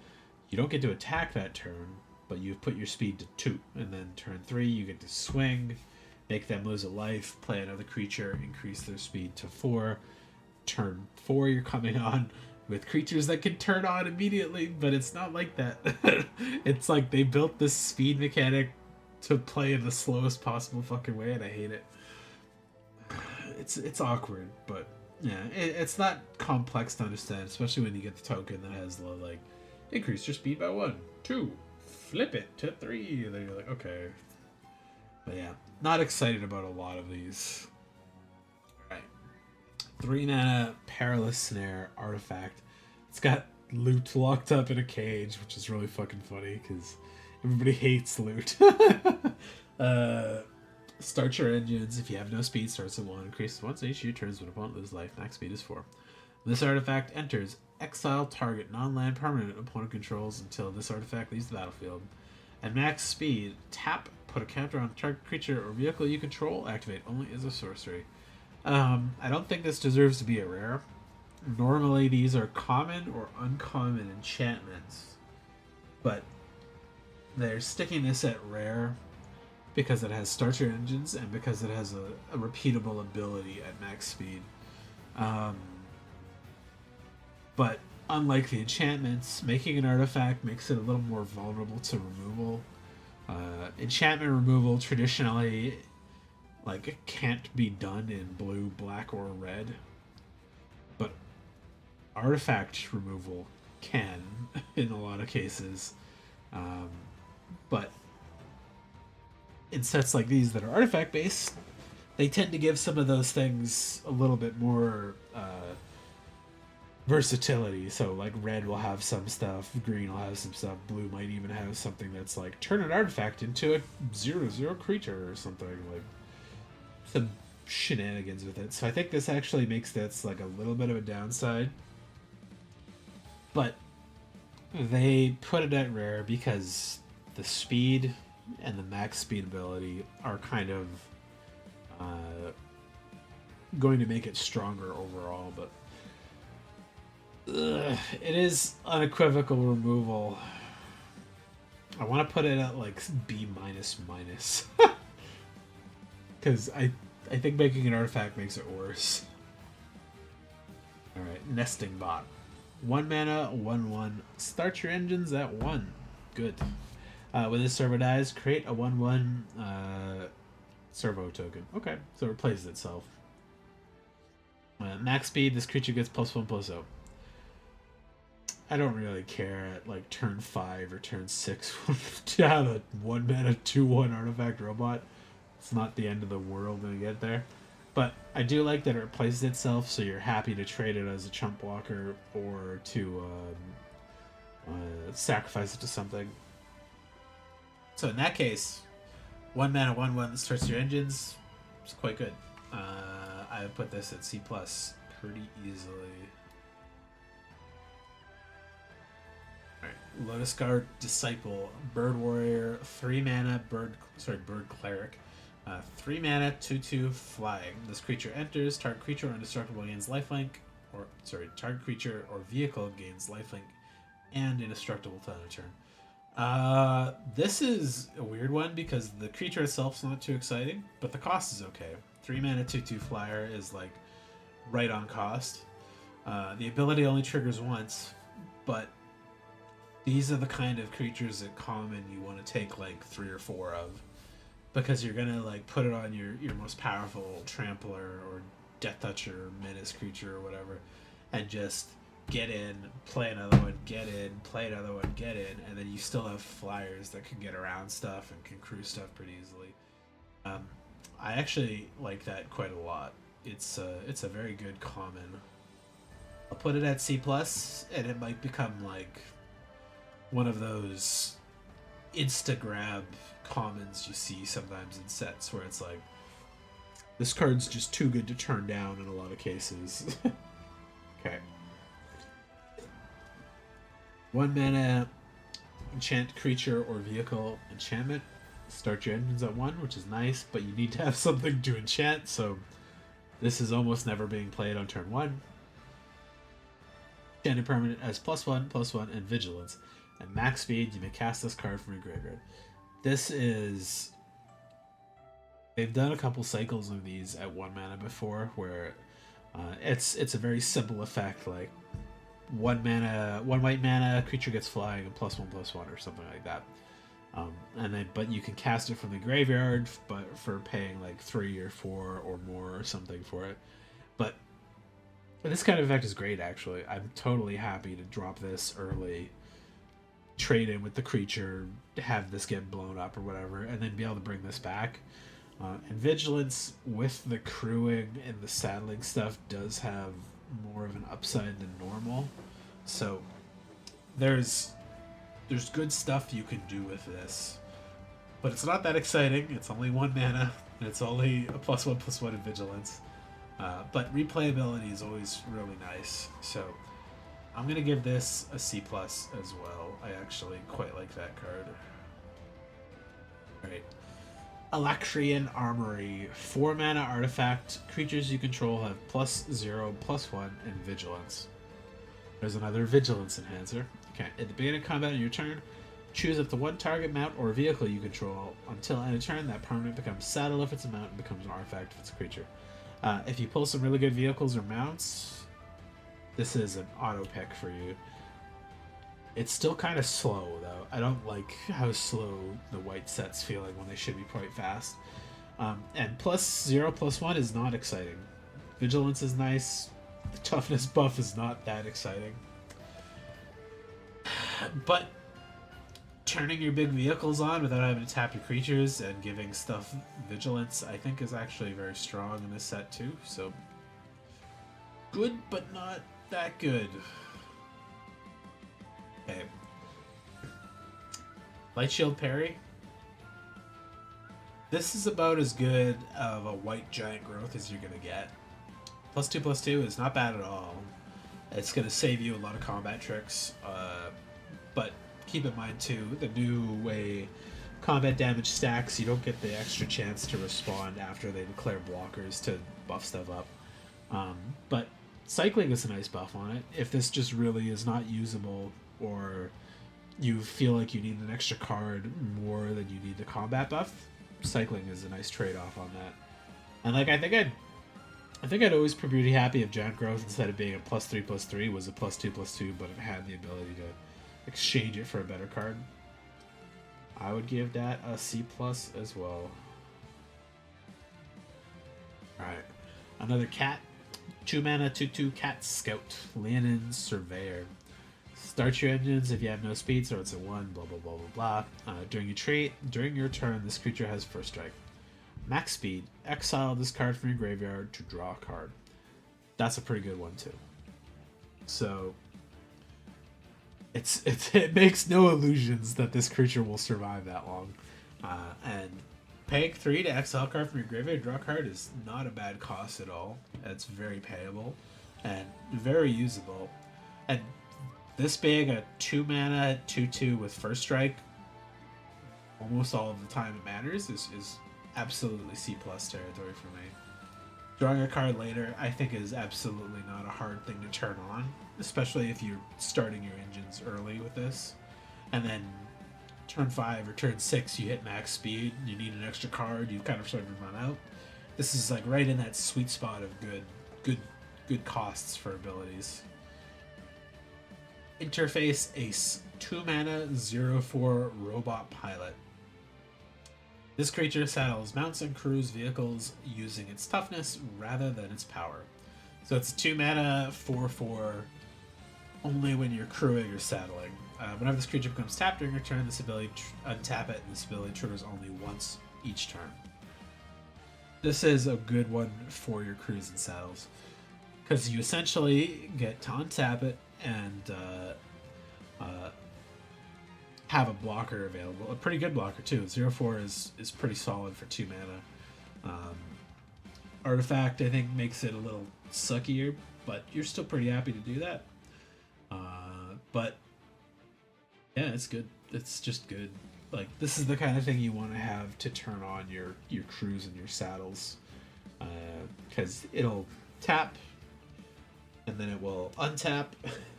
You don't get to attack that turn, but you've put your speed to 2. And then turn 3, you get to swing, make them lose a life, play another creature, increase their speed to 4. Turn 4, you're coming on with creatures that can turn on immediately, but it's not like that. It's like they built this speed mechanic to play in the slowest possible fucking way, and I hate it. It's awkward, but yeah, it's not complex to understand, especially when you get the token that has like increase your speed by 1, 2, flip it to 3, and then you're like, okay. But yeah, not excited about a lot of these. Alright. 3 mana Perilous Snare artifact. It's got loot locked up in a cage, which is really fucking funny because everybody hates loot. Start your engines. If you have no speed, starts at 1. Increases once each 2 turns when opponent loses life. Max speed is 4. This artifact enters. Exile target non-land permanent opponent controls until this artifact leaves the battlefield. At max speed, tap, put a counter on target creature or vehicle you control. Activate only as a sorcery. I don't think this deserves to be a rare. Normally these are common or uncommon enchantments, but they're sticking this at rare because it has starter engines and because it has a repeatable ability at max speed. Um, but unlike the enchantments, making an artifact makes it a little more vulnerable to removal. Enchantment removal traditionally, like, it can't be done in blue, black, or red, but artifact removal can in a lot of cases. Um, but in sets like these that are artifact based, they tend to give some of those things a little bit more versatility. So like red will have some stuff, green will have some stuff, blue might even have something that's like turn an artifact into a 0/0 creature or something, like some shenanigans with it. So I think this actually makes this like a little bit of a downside. But they put it at rare because the speed and the max speed ability are kind of going to make it stronger overall. But it is unequivocal removal. I want to put it at like B minus minus because I think making an artifact makes it worse. All right, nesting bot. 1 mana, 1/1. Start your engines at 1. Good. When this servo dies, create a 1/1 servo token. Okay, so it replaces itself. Max speed, this creature gets +1/+0. I don't really care at like turn 5 or turn 6 to have a 1 mana 2/1 artifact robot. It's not the end of the world when you get there. But I do like that it replaces itself, so you're happy to trade it as a chump blocker or to sacrifice it to something. So in that case, 1 mana 1/1 starts your engines. It's quite good. I would put this at C+ pretty easily. Alright, Lotus Guard Disciple, Bird Warrior, 3 mana, Bird Cleric. 3 mana, 2/2 flying. This creature enters, target creature indestructible gains lifelink, target creature or vehicle gains lifelink and indestructible till end of turn. This is a weird one because the creature itself's not too exciting, but the cost is okay. 3 mana, 2/2 flyer is like right on cost. The ability only triggers once, but these are the kind of creatures at common you want to take like 3 or 4 of. Because you're gonna like put it on your most powerful trampler or death toucher, menace creature or whatever, and just get in, play another one, get in, play another one, get in, and then you still have flyers that can get around stuff and can cruise stuff pretty easily. I actually like that quite a lot. It's a very good common. I'll put it at C+, and it might become like one of those insta-grab commons you see sometimes in sets where it's like, this card's just too good to turn down in a lot of cases. Okay. 1 mana, enchant creature or vehicle enchantment. Start your engines at 1, which is nice, but you need to have something to enchant, so this is almost never being played on turn 1. Enchanted permanent has +1/+1 and vigilance. At max speed, you may cast this card from your graveyard. This is... They've done a couple cycles of these at 1 mana before, where it's a very simple effect, like 1 white mana, creature gets flying and +1/+1 or something like that. But you can cast it from the graveyard, but for paying like 3 or 4 or more or something for it. But this kind of effect is great, actually. I'm totally happy to drop this early, trade in with the creature, have this get blown up or whatever, and then be able to bring this back. And Vigilance with the crewing and the saddling stuff does have more of an upside than normal. So there's good stuff you can do with this. But it's not that exciting. It's only 1 mana, and it's only a +1/+1 in Vigilance. But replayability is always really nice. So I'm going to give this a C+ as well. I actually quite like that card. Alright. Electrian Armory. 4 mana artifact. Creatures you control have +0/+1 and Vigilance. There's another Vigilance enhancer. Okay, at the beginning of combat on your turn, Choose up to one target mount or vehicle you control. Until end of turn, that permanent becomes saddle if it's a mount and becomes an artifact if it's a creature. If you pull some really good vehicles or mounts, this is an auto pick for you. It's still kind of slow, though. I don't like how slow the white set's feeling when they should be quite fast. And +0/+1 is not exciting. Vigilance is nice. The toughness buff is not that exciting. But turning your big vehicles on without having to tap your creatures and giving stuff vigilance, I think, is actually very strong in this set too. So good, but not that good. Okay. Light Shield Parry. This is about as good of a white giant growth as you're gonna get. +2/+2 is not bad at all. It's gonna save you a lot of combat tricks, but keep in mind too, the new way combat damage stacks, you don't get the extra chance to respond after they declare blockers to buff stuff up. But cycling is a nice buff on it. If this just really is not usable, or you feel like you need an extra card more than you need the combat buff, cycling is a nice trade-off on that. And like I think I'd always be pretty happy if giant growth, instead of being a +3/+3, was a +2/+2, but it had the ability to exchange it for a better card. I would give that a C+ as well. Alright, another cat. 2 mana, 2/2 cat scout. Leonin Surveyor. Start your engines if you have no speed, so it's a 1, blah blah blah blah blah. During your turn, this creature has first strike. Max speed, exile this card from your graveyard to draw a card. That's a pretty good one too. So it makes no illusions that this creature will survive that long. And paying 3 to exile card from your graveyard, draw a card, is not a bad cost at all. It's very payable and very usable. And this being a 2 mana 2/2 with first strike, almost all of the time it matters, is absolutely C+ territory for me. Drawing a card later, I think, is absolutely not a hard thing to turn on, especially if you're starting your engines early with this. And then turn 5 or turn 6, you hit max speed, you need an extra card, you've kind of started to run out. This is like right in that sweet spot of good costs for abilities. Interface Ace, 2 mana 0/4 robot pilot. This creature saddles mounts and crews vehicles using its toughness rather than its power. So it's a 2 mana 4/4 only when you're crewing or saddling. Whenever this creature becomes tapped during your turn, this ability untap it, and this ability triggers only once each turn. This is a good one for your crews and saddles, because you essentially get to untap it and have a blocker available. A pretty good blocker too. 0/4 is pretty solid for 2 mana. Artifact, I think, makes it a little suckier, but you're still pretty happy to do that. But yeah, it's good. It's just good. Like, this is the kind of thing you want to have to turn on your crews and your saddles, because it'll tap and then it will untap,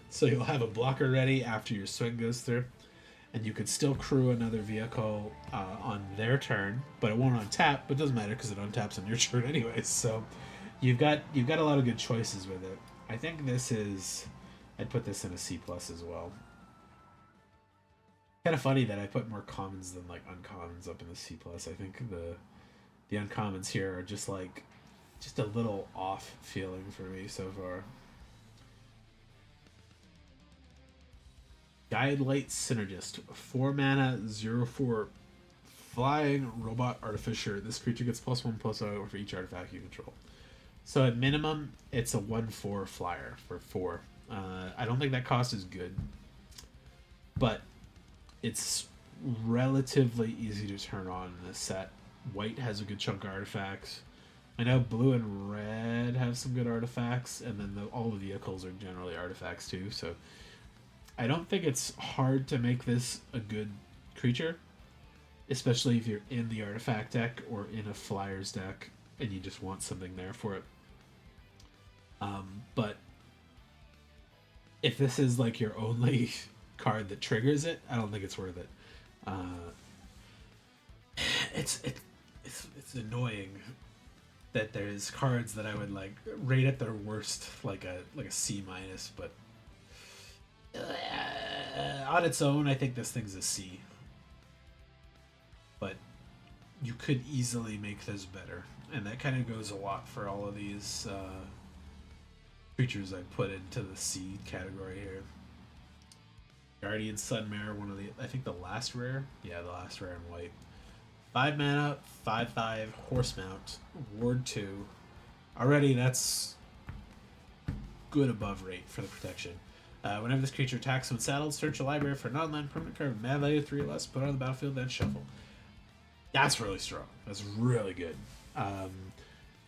so you'll have a blocker ready after your swing goes through, and you could still crew another vehicle on their turn, but it won't untap. But it doesn't matter because it untaps on your turn anyways. So you've got a lot of good choices with it. I think I'd put this in a C+ as well. Kind of funny that I put more commons than like uncommons up in the C+. I think the uncommons here are just a little off feeling for me so far. Guidelight Synergist, 4 mana 0/4 flying robot artificer. This creature gets +1/+0 for each artifact you control. So at minimum, it's a 1/4 flyer for 4. I don't think that cost is good, but it's relatively easy to turn on in this set. White has a good chunk of artifacts. I know blue and red have some good artifacts, and then all the vehicles are generally artifacts too, so I don't think it's hard to make this a good creature, especially if you're in the artifact deck or in a flyers deck and you just want something there for it. But if this is like your only card that triggers it, I don't think it's worth it. Uh, it's it, it's annoying that there's cards that I would like rate at their worst like a C minus, but on its own, I think this thing's a C. But you could easily make this better, and that kind of goes a lot for all of these creatures I put into the C category here. Guardian Sunmare, one of the I think the last rare, yeah, the last rare in white. 5 mana, 5/5 horse mount, ward 2. Already that's good above rate for the protection. Whenever this creature attacks when saddled, search a library for a non-land permanent card with mana value 3 or less, put it on the battlefield, then shuffle. That's really strong. That's really good.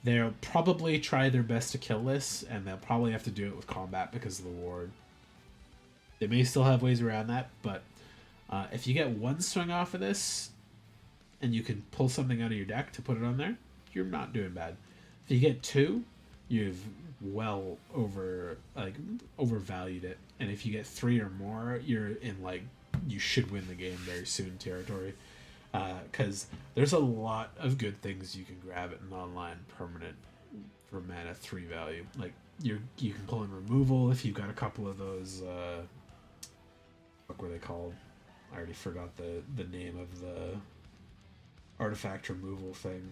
They'll probably try their best to kill this, and they'll probably have to do it with combat because of the ward. They may still have ways around that, but if you get one swing off of this, and you can pull something out of your deck to put it on there, you're not doing bad. If you get two, you've well overvalued it, and if you get three or more, you're in like you should win the game very soon territory. Because there's a lot of good things you can grab at non-land permanent for mana 3 value. Like you can pull in removal if you've got a couple of those. What were they called? I already forgot the name of the artifact removal thing.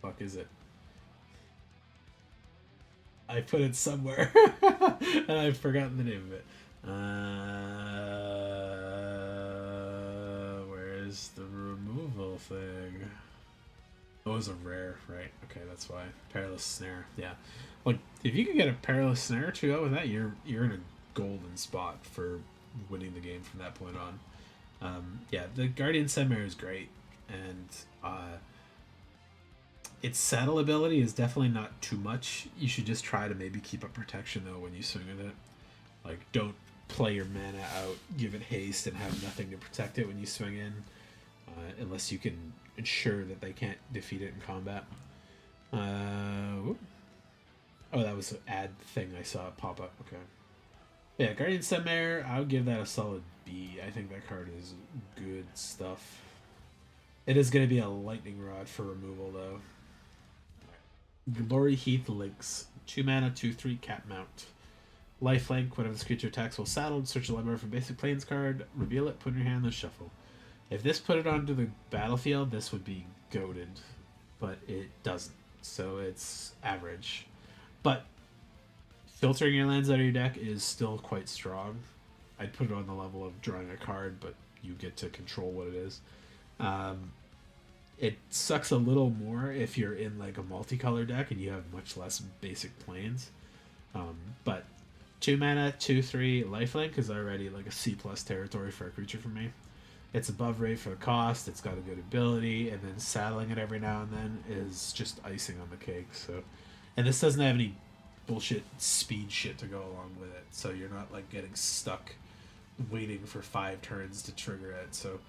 Fuck is it? I put it somewhere and I've forgotten the name of it. Where's the removal thing? Oh, it was a rare, right? Okay, that's why. Perilous Snare, yeah. Like, if you can get a Perilous Snare or two out with that, you're in a golden spot for winning the game from that point on. Yeah, the Guardian Sunmare is great, and its saddle ability is definitely not too much. You should just try to maybe keep up protection, though, when you swing with it. Like, don't play your mana out, give it haste, and have nothing to protect it when you swing in, unless you can ensure that they can't defeat it in combat. Oh, that was an ad thing I saw pop up. Okay. Yeah, Guardian Sunmare, I would give that a solid B. I think that card is good stuff. It is going to be a lightning rod for removal, though. Glory Heath Links. 2 mana, 2/3 cat mount. Lifelink, whenever this creature attacks while saddled, search a library for basic plains card, reveal it, put it in your hand, then shuffle. If this put it onto the battlefield, this would be goated, but it doesn't, so it's average. But filtering your lands out of your deck is still quite strong. I'd put it on the level of drawing a card, but you get to control what it is. It sucks a little more if you're in like a multicolor deck and you have much less basic planes. But 2 mana, 2/3 lifelink is already like a C plus territory for a creature for me. It's above rate for the cost, it's got a good ability, and then saddling it every now and then is just icing on the cake. So, and this doesn't have any bullshit speed shit to go along with it, so you're not like getting stuck waiting for 5 turns to trigger it. So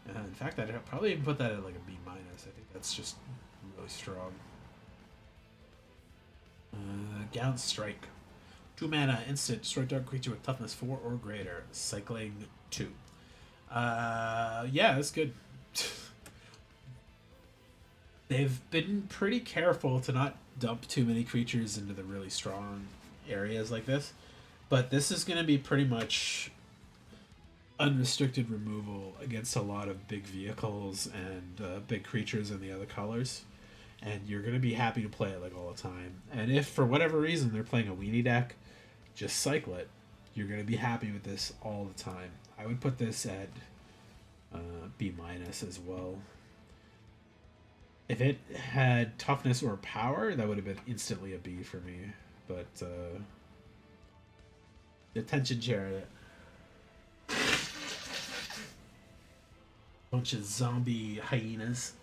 in fact, I'd probably even put that at like a B minus. I think that's just really strong. Gallant Strike. 2 mana, instant, destroy target creature with toughness 4 or greater. Cycling 2. Yeah, that's good. They've been pretty careful to not dump too many creatures into the really strong areas like this. But this is going to be pretty much unrestricted removal against a lot of big vehicles and big creatures in the other colors. And you're going to be happy to play it like all the time. And if for whatever reason they're playing a weenie deck, just cycle it. You're going to be happy with this all the time. I would put this at B minus as well. If it had toughness or power, that would have been instantly a B for me. But the attention chair, bunch of zombie hyenas.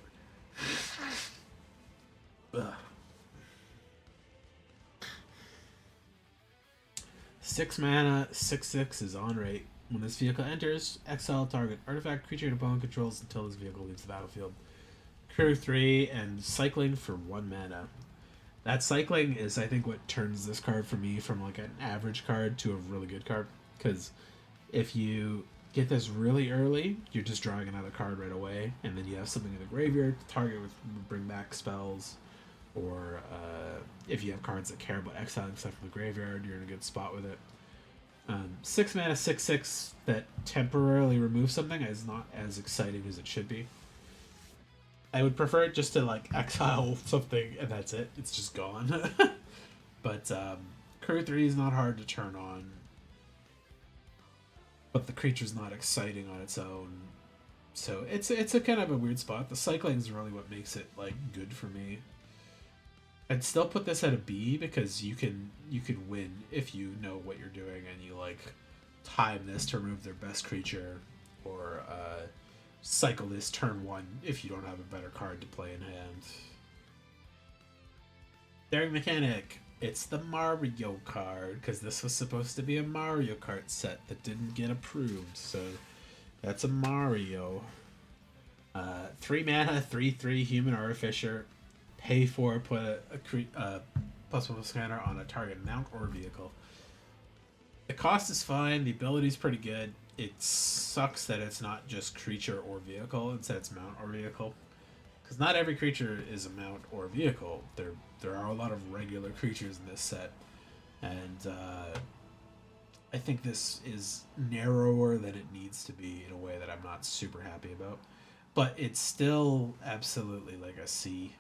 Ugh. 6 mana, 6/6 is on rate. When this vehicle enters, exile target artifact creature and opponent controls until this vehicle leaves the battlefield. Crew 3 and cycling for 1 mana. That cycling is, I think, what turns this card for me from like an average card to a really good card. Because If you get this really early, you're just drawing another card right away, and then you have something in the graveyard to target with bring back spells, or if you have cards that care about exiling stuff from the graveyard, you're in a good spot with it. 6 mana 6/6 that temporarily removes something is not as exciting as it should be. I would prefer it just to like exile something and that's it. It's just gone. But Crew 3 is not hard to turn on. But the creature's not exciting on its own. So it's a kind of a weird spot. The cycling is really what makes it like good for me. I'd still put this at a B because you can win if you know what you're doing and you like time this to remove their best creature, or cycle this turn 1 if you don't have a better card to play in hand. Daring Mechanic. It's the Mario card because this was supposed to be a Mario Kart set that didn't get approved, so that's a Mario. 3 mana, 3/3 human artificer. Pay for, put a +1 scanner on a target mount or vehicle. The cost is fine. The ability is pretty good. It sucks that it's not just creature or vehicle. Instead, it's mount or vehicle. Because not every creature is a mount or vehicle. There are a lot of regular creatures in this set. And I think this is narrower than it needs to be in a way that I'm not super happy about. But it's still absolutely like a C.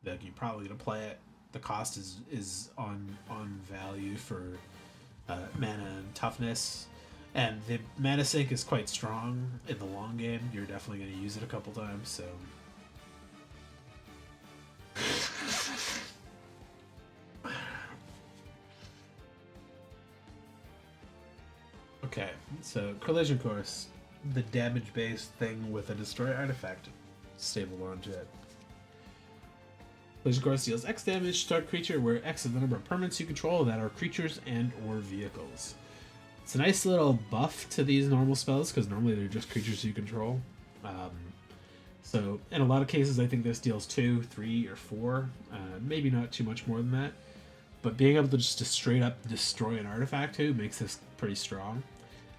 That you're probably going to play it. The cost is on value for mana and toughness. And the mana sink is quite strong in the long game. You're definitely going to use it a couple times, so... Okay, so Collision Course. The damage-based thing with a Destroy artifact. Stable on Jet. Collision Course deals X damage to target creature, where X is the number of permanents you control that are creatures and or vehicles. It's a nice little buff to these normal spells, because normally they're just creatures you control. So in a lot of cases, I think this deals 2, 3, or 4. Maybe not too much more than that. But being able to just straight up destroy an artifact too makes this pretty strong.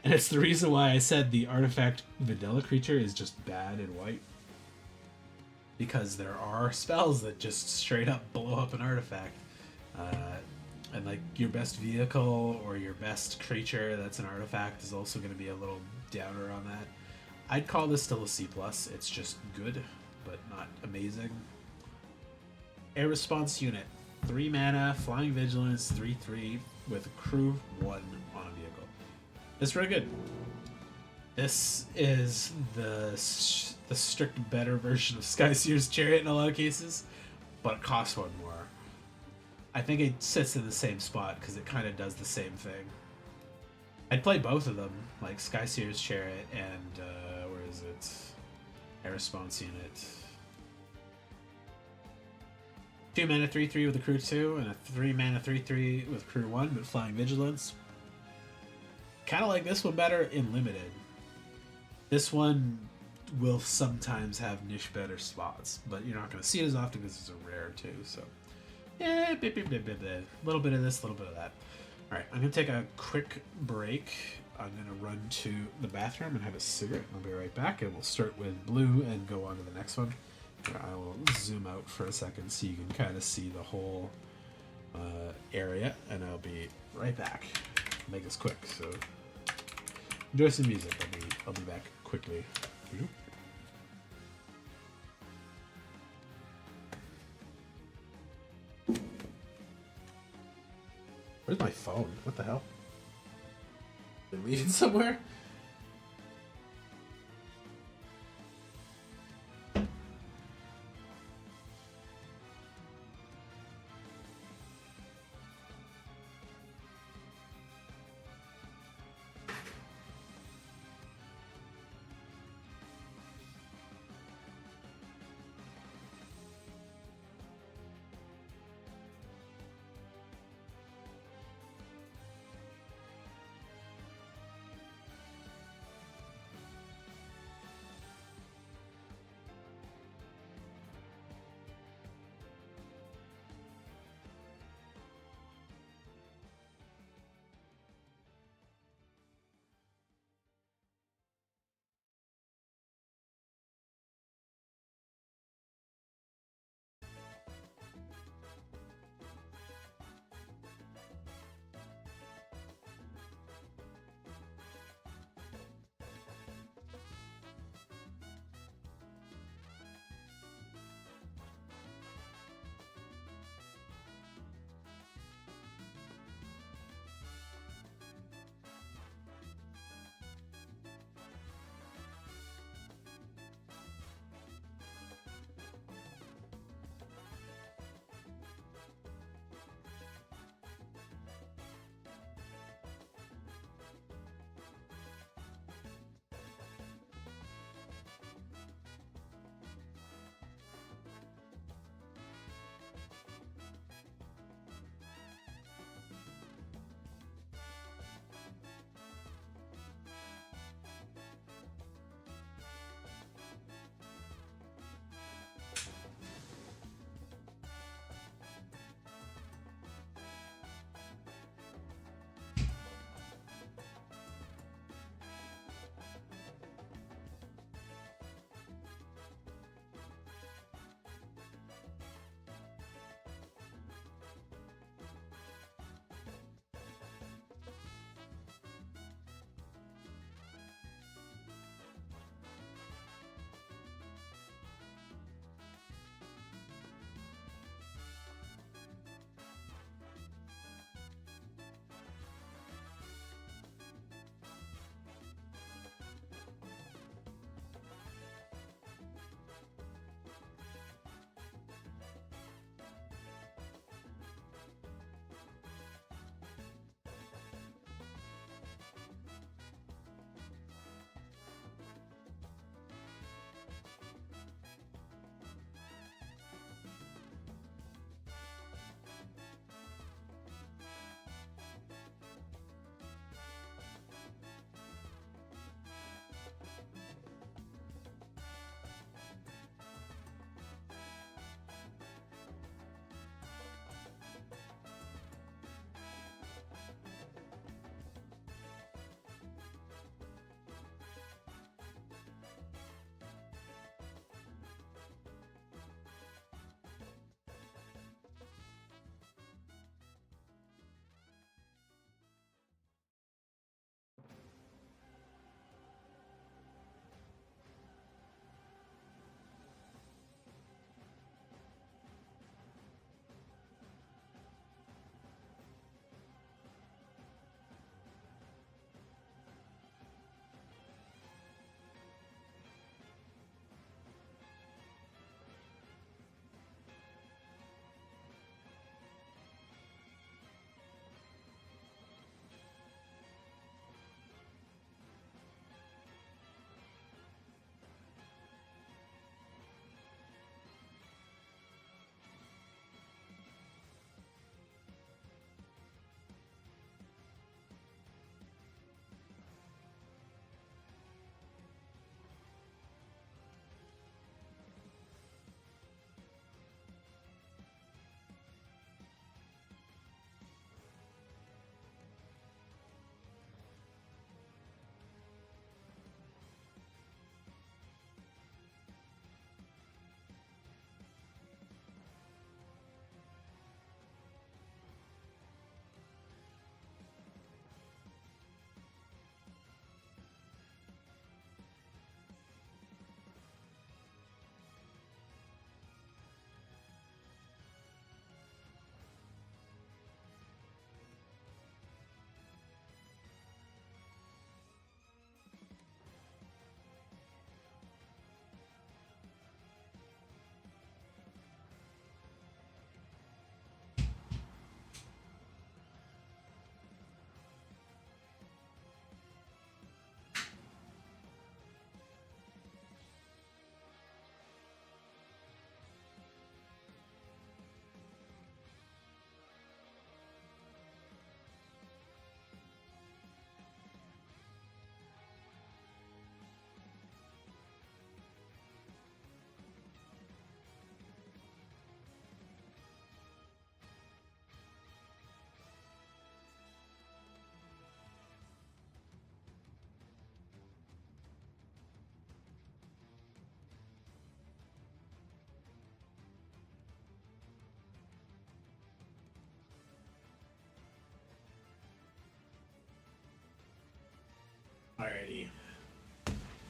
And it's the reason why I said the artifact vanilla creature is just bad in white. Because there are spells that just straight up blow up an artifact. And like your best vehicle or your best creature that's an artifact is also going to be a little downer on that. I'd call this still a C+. It's just good, but not amazing. Air Response Unit. 3 mana, Flying Vigilance, 3/3 with Crew 1 on a vehicle. It's really good. This is the strict better version of Skyseer's Chariot in a lot of cases, but it costs 1 more. I think it sits in the same spot because it kind of does the same thing. I'd play both of them, like Skyseer's Chariot and, where is it? Air Response Unit. 2 mana 3/3 with a Crew 2, and a 3 mana 3/3 with Crew 1, but Flying Vigilance. Kind of like this one better in Limited. This one will sometimes have niche better spots, but you're not going to see it as often because it's a rare too, so... Yeah, a little bit of this, a little bit of that. Alright, I'm going to take a quick break. I'm going to run to the bathroom and have a cigarette. I'll be right back, and we'll start with blue and go on to the next one. I will zoom out for a second so you can kind of see the whole area, and I'll be right back. Make this quick, so enjoy some music. I'll be back quickly. Where's my phone? What the hell? Did we leave it somewhere?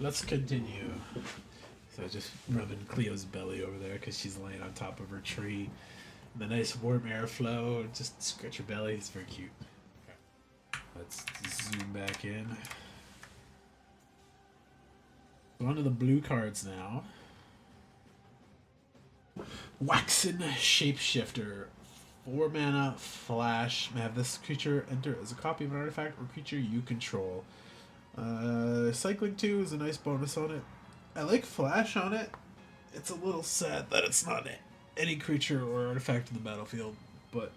Let's continue. So just rubbing Cleo's belly over there because she's laying on top of her tree. The nice warm airflow, just scratch her belly. It's very cute. Okay. Let's zoom back in. So on to the blue cards now. Waxen Shapeshifter. 4 mana, flash. Have this creature enter as a copy of an artifact or creature you control. Cycling 2 is a nice bonus on it. I like flash on it. It's a little sad that it's not any creature or artifact in the battlefield, but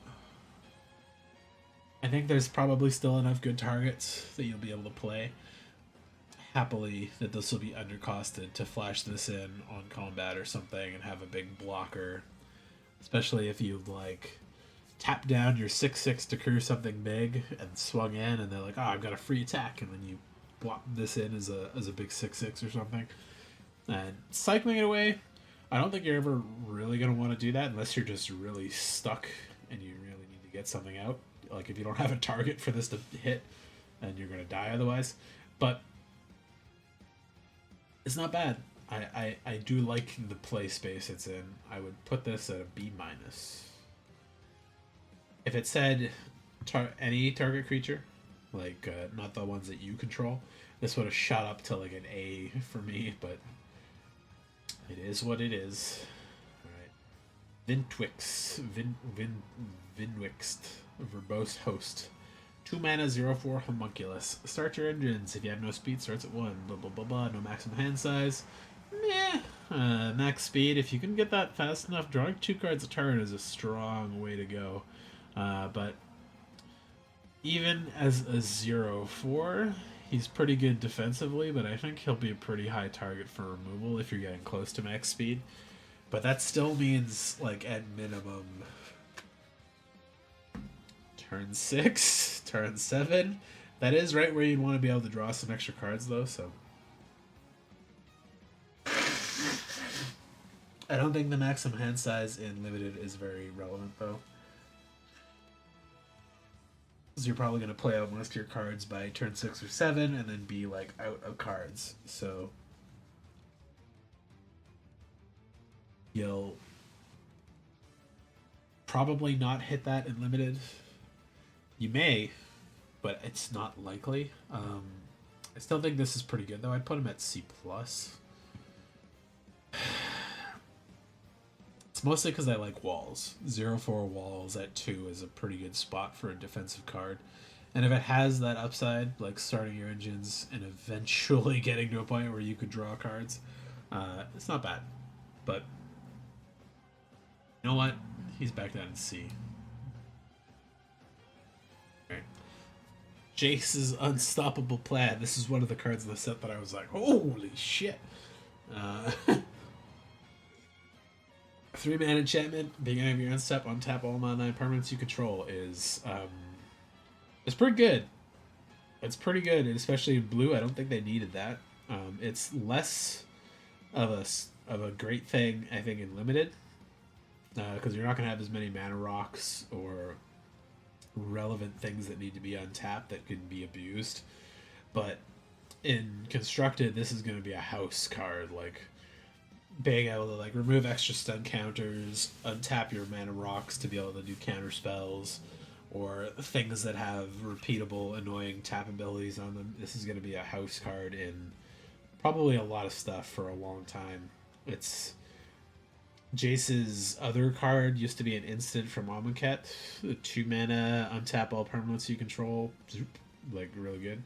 I think there's probably still enough good targets that you'll be able to play. Happily, that this will be undercosted to flash this in on combat or something and have a big blocker, especially if you like tap down your 6/6 to crew something big and swung in, and they're like, "Oh, I've got a free attack," and then you plop this in as a big 6/6 or something. And cycling it away, I don't think you're ever really gonna want to do that unless you're just really stuck and you really need to get something out. Like if you don't have a target for this to hit, and you're gonna die otherwise. But it's not bad. I do like the play space it's in. I would put this at a B-. If it said any target creature, like not the ones that you control, this would have shot up to like an A for me, but it is what it is. Alright. Vinwixt, Verbose Host. 2 mana, 0/4 Homunculus. Start your engines. If you have no speed, starts at 1. Blah, blah, blah, blah. No maximum hand size. Meh. Max speed. If you can get that fast enough, drawing 2 cards a turn is a strong way to go. But even as a 0/4, he's pretty good defensively, but I think he'll be a pretty high target for removal if you're getting close to max speed. But that still means, like, at minimum, turn 6, turn 7. That is right where you'd want to be able to draw some extra cards, though, so. I don't think the maximum hand size in Limited is very relevant, though. So you're probably going to play out most of your cards by turn 6 or 7 and then be, like, out of cards. So you'll probably not hit that in Limited. You may, but it's not likely. I still think this is pretty good, though. I'd put him at C+. It's mostly because I like walls. 0/4 walls at 2 is a pretty good spot for a defensive card. And if it has that upside, like starting your engines and eventually getting to a point where you could draw cards, it's not bad. But you know what? He's back down in C. Right. Jace's Unstoppable Plaid. This is one of the cards in the set that I was like, holy shit. 3-mana enchantment, beginning of your end step, untap all non-permanents you control is it's pretty good. It's pretty good, and especially in blue. I don't think they needed that. It's less of a great thing, I think, in Limited, because you're not going to have as many mana rocks or relevant things that need to be untapped that can be abused. But in Constructed, this is going to be a house card, like being able to like remove extra stun counters, untap your mana rocks to be able to do counter spells, or things that have repeatable annoying tap abilities on them. This is going to be a house card in probably a lot of stuff for a long time. It's Jace's other card used to be an instant from Amonkhet. 2 mana, untap all permanents you control. Zoop. Like really good.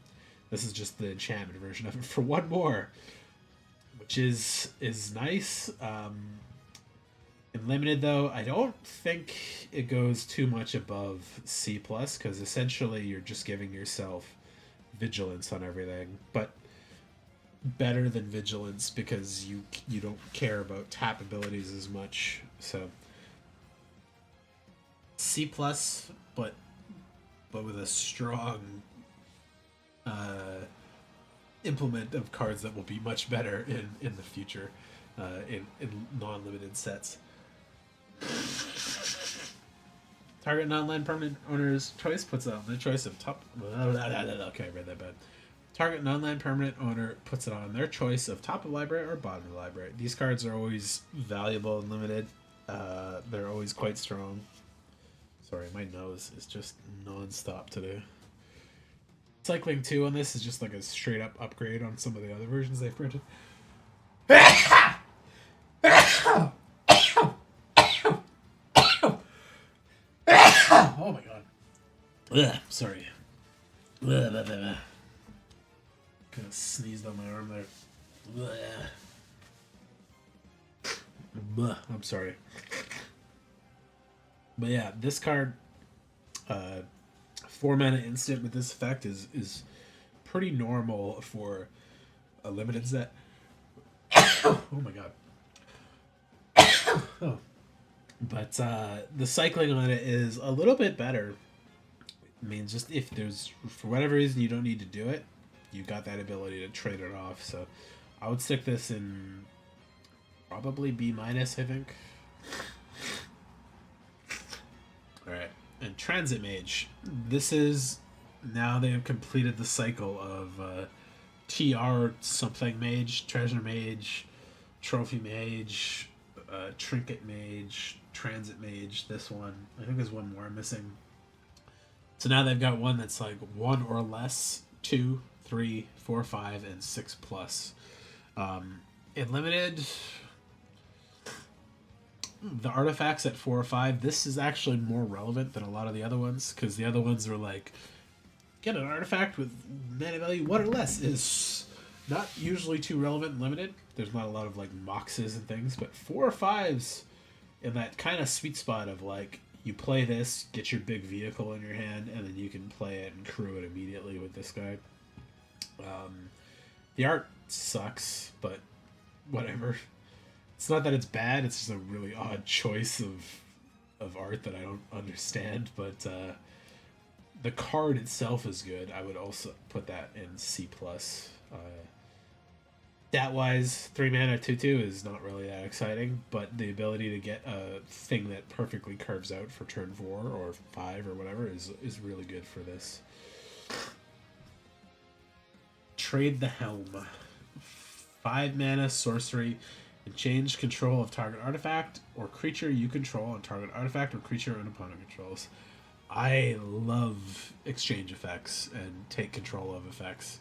This is just the enchantment version of it for 1 more, which is nice. In Limited, though, I don't think it goes too much above C+, because essentially you're just giving yourself vigilance on everything, but better than vigilance because you don't care about tap abilities as much. So C+, but with a strong implement of cards that will be much better in the future in non-limited sets. Target non-land permanent owner's choice puts on the choice of top. Okay, I read that bad. Target non-land permanent owner puts it on their choice of top of library or bottom of the library. These cards are always valuable and limited. They're always quite strong. Sorry, my nose is just non-stop today. Cycling 2 on this is just like a straight up upgrade on some of the other versions they've printed. Oh my god. Ugh, sorry. Kind of sneezed on my arm there. I'm sorry. But yeah, this card, 4 mana instant with this effect is pretty normal for a limited set. Oh my god. Oh. But the cycling on it is a little bit better. I mean, just if there's, for whatever reason, you don't need to do it, you got that ability to trade it off. So I would stick this in probably B-, I think. Alright, and Transit Mage. This is, now they have completed the cycle of TR something Mage, Treasure Mage, Trophy Mage, Trinket Mage, Transit Mage, this one. I think there's one more missing. So now they've got one that's like 1 or less, 2, 3, 4, 5, and 6+. In limited, the artifacts at 4 or 5, this is actually more relevant than a lot of the other ones, because the other ones are like, get an artifact with mana value 1 or less is not usually too relevant and limited. There's not a lot of like moxes and things, but 4 or 5s in that kind of sweet spot of like, you play this, get your big vehicle in your hand, and then you can play it and crew it immediately with this guy. The art sucks, but whatever. It's not that it's bad, it's just a really odd choice of art that I don't understand, but the card itself is good. I would also put that in C+. Stat-wise, 3 mana 2/2 is not really that exciting, but the ability to get a thing that perfectly curves out for turn 4 or 5 or whatever is really good for this. Trade the Helm. 5 mana sorcery and change control of target artifact or creature you control on target artifact or creature an opponent controls. I love exchange effects and take control of effects.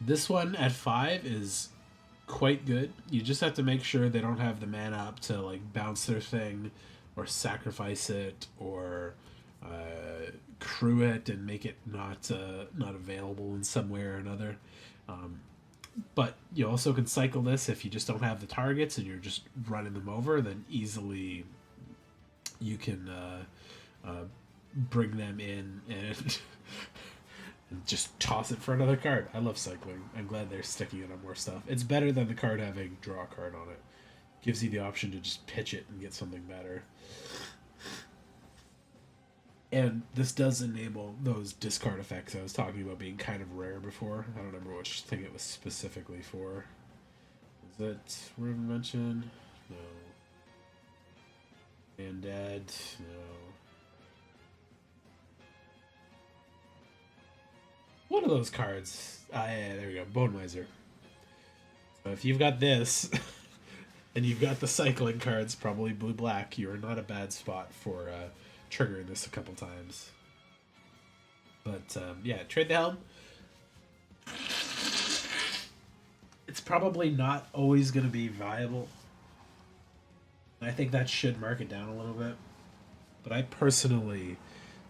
This one at 5 is quite good. You just have to make sure they don't have the mana up to like bounce their thing or sacrifice it or crew it and make it not available in some way or another. But you also can cycle this if you just don't have the targets and you're just running them over, then easily you can bring them in and just toss it for another card. I love cycling. I'm glad they're sticking it on more stuff. It's better than the card having draw a card on it. Gives you the option to just pitch it and get something better. And this does enable those discard effects I was talking about being kind of rare before. I don't remember which thing it was specifically for. Is it Room Mention? No. Undead? No. One of those cards. Yeah, there we go. Bone Miser. So if you've got this, and you've got the cycling cards, probably blue-black, you're not a bad spot for triggering this a couple times. But, yeah, trade the Helm. It's probably not always going to be viable. I think that should mark it down a little bit. But I personally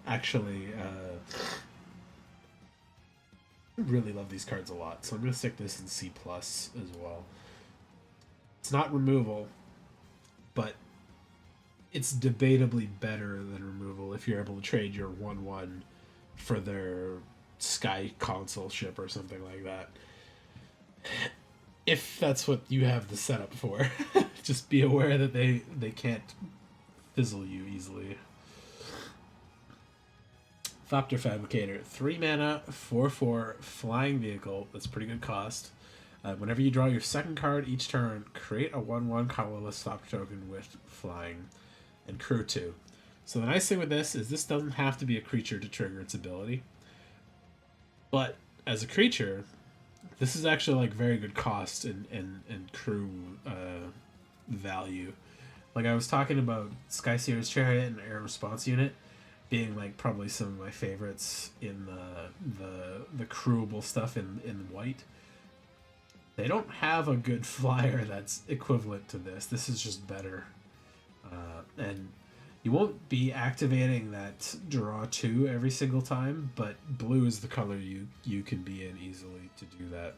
actually really love these cards a lot. So I'm going to stick this in C+ as well. It's not removal, but it's debatably better than removal if you're able to trade your 1/1 for their Sky Console ship or something like that. If that's what you have the setup for. Just be aware that they can't fizzle you easily. Thopter Fabricator. 3 mana, 4/4, flying vehicle. That's pretty good cost. Whenever you draw your second card each turn, create a 1/1 colorless Thopter token with flying and crew 2. So the nice thing with this is this doesn't have to be a creature to trigger its ability. But as a creature, this is actually like very good cost and crew value. Like I was talking about Sky Seer's Chariot and Air Response Unit being like probably some of my favorites in the crewable stuff in white. They don't have a good flyer that's equivalent to this. This is just better. And you won't be activating that draw 2 every single time, but blue is the color you can be in easily to do that.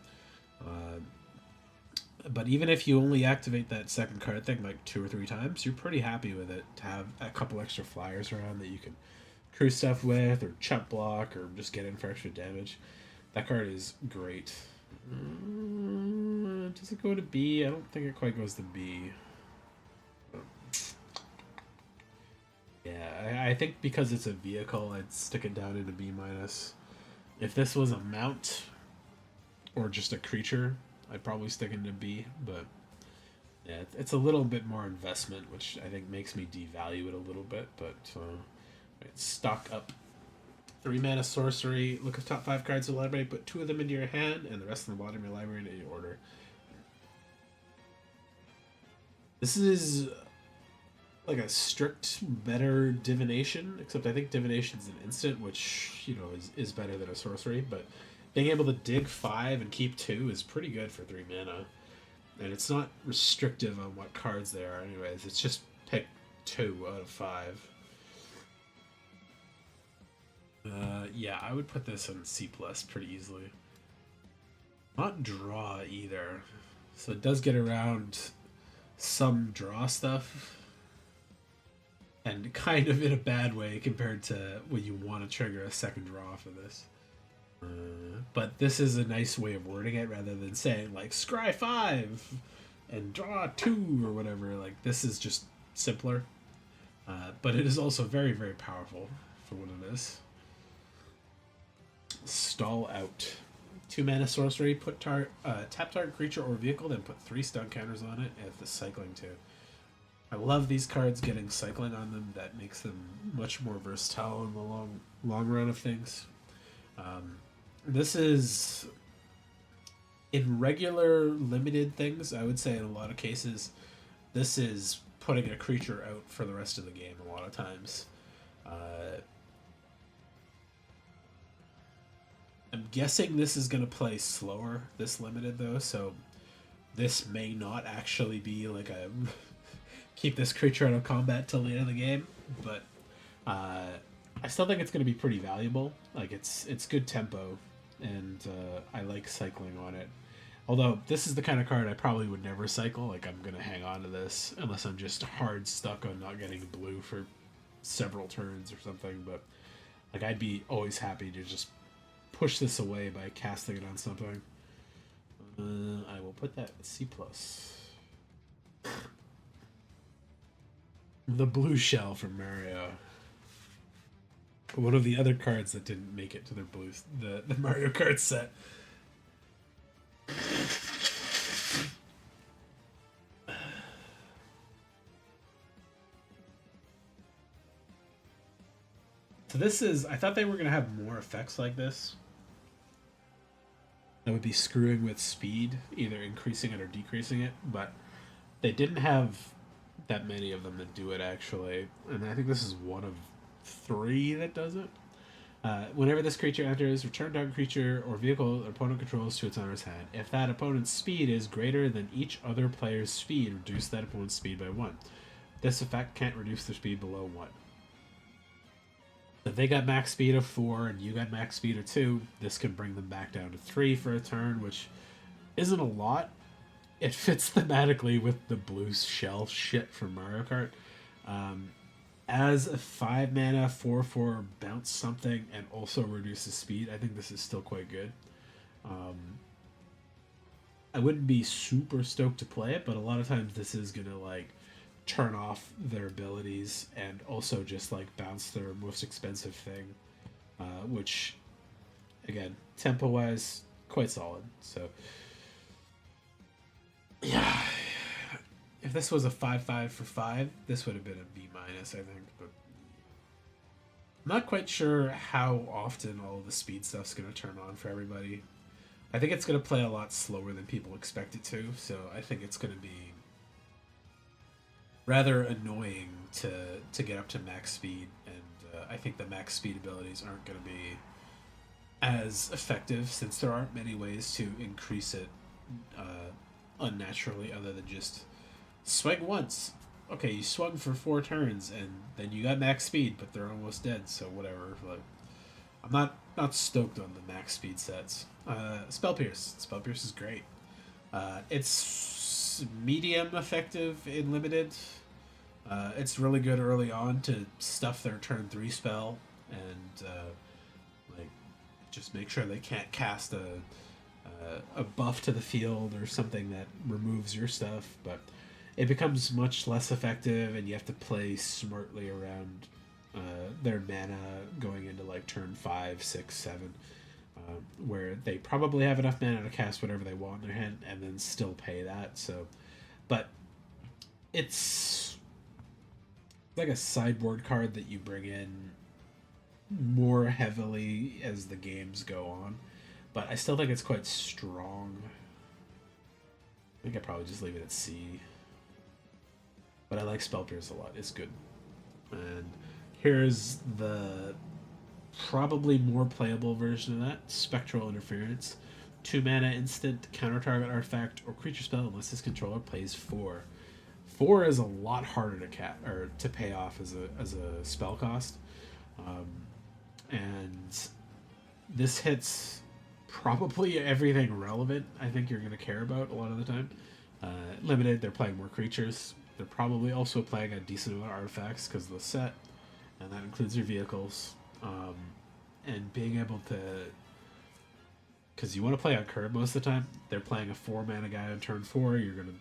But even if you only activate that second card thing like 2 or 3 times, you're pretty happy with it to have a couple extra flyers around that you can crew stuff with, or chump block, or just get in for extra damage. That card is great. Does it go to B? I don't think it quite goes to B. Yeah, I think because it's a vehicle, I'd stick it down into B minus. If this was a mount or just a creature, I'd probably stick into B. But yeah, it's a little bit more investment, which I think makes me devalue it a little bit. But stock up. 3 mana sorcery. Look at the top 5 cards of the library. Put 2 of them into your hand, and the rest of the bottom of your library in any order. This is like a strict better divination, except I think divination's an instant, which is better than a sorcery. But being able to dig 5 and keep 2 is pretty good for 3 mana, and it's not restrictive on what cards they are. Anyways, it's just pick 2 out of 5. Yeah, I would put this on C+ pretty easily. Not draw either, so it does get around some draw stuff, and kind of in a bad way compared to when you want to trigger a second draw for this. But this is a nice way of wording it rather than saying like scry 5 and draw 2 or whatever. Like this is just simpler, but it is also very, very powerful for what it is. Stall out. 2 mana sorcery. Put tap target creature or vehicle, then put 3 stun counters on it, and the cycling too. I love these cards getting cycling on them. That makes them much more versatile in the long run of things. This is in regular limited things. I would say in a lot of cases, this is putting a creature out for the rest of the game. A lot of times. I'm guessing this is going to play slower, this limited though, so this may not actually be like a keep this creature out of combat till the end of the game, but I still think it's going to be pretty valuable. Like it's good tempo, and I like cycling on it. Although this is the kind of card I probably would never cycle. Like I'm going to hang on to this unless I'm just hard stuck on not getting blue for several turns or something, but like I'd be always happy to just push this away by casting it on something. I will put that C+. The blue shell from Mario. One of the other cards that didn't make it to their the Mario Kart set. So this is, I thought they were going to have more effects like this. That would be screwing with speed, either increasing it or decreasing it, but they didn't have that many of them that do it actually, and I think this is one of 3 that does it. Whenever this creature enters, return target creature or vehicle or opponent controls to its owner's hand. If that opponent's speed is greater than each other player's speed, reduce that opponent's speed by 1. This effect can't reduce their speed below 1. If they got max speed of 4 and you got max speed of 2, this could bring them back down to 3 for a turn, which isn't a lot. It fits thematically with the blue shell shit from Mario Kart. As a 5 mana 4/4 bounce something and also reduces speed, I think this is still quite good. I wouldn't be super stoked to play it, but a lot of times this is gonna like turn off their abilities and also just like bounce their most expensive thing, which again, tempo wise, quite solid. So yeah, if this was a 5/5 for 5, this would have been a B-, I think. But I'm not quite sure how often all of the speed stuff's going to turn on for everybody. I think it's going to play a lot slower than people expect it to, so I think it's going to be rather annoying to get up to max speed, and I think the max speed abilities aren't going to be as effective since there aren't many ways to increase it unnaturally other than just swing once. Okay, you swung for 4 turns and then you got max speed, but they're almost dead, so whatever. Like, I'm not stoked on the max speed sets. Spell Pierce. Spell Pierce is great. It's medium effective in limited. It's really good early on to stuff their turn 3 spell and like just make sure they can't cast a buff to the field or something that removes your stuff. But it becomes much less effective, and you have to play smartly around their mana going into like turn 5, 6, 7, where they probably have enough mana to cast whatever they want in their hand and then still pay that. So, but it's like a sideboard card that you bring in more heavily as the games go on, but I still think it's quite strong. I think I'd probably just leave it at C. But I like Spell Pierce a lot. It's good. And here's the probably more playable version of that. Spectral Interference. 2 mana instant, counter target artifact or creature spell unless this controller plays 4. 4 is a lot harder to pay off as a spell cost. And this hits probably everything relevant I think you're going to care about a lot of the time. Limited, they're playing more creatures. They're probably also playing a decent amount of artifacts because of the set, and that includes your vehicles. And being able to, because you want to play on curve most of the time, they're playing a 4 mana guy on turn 4, you're going to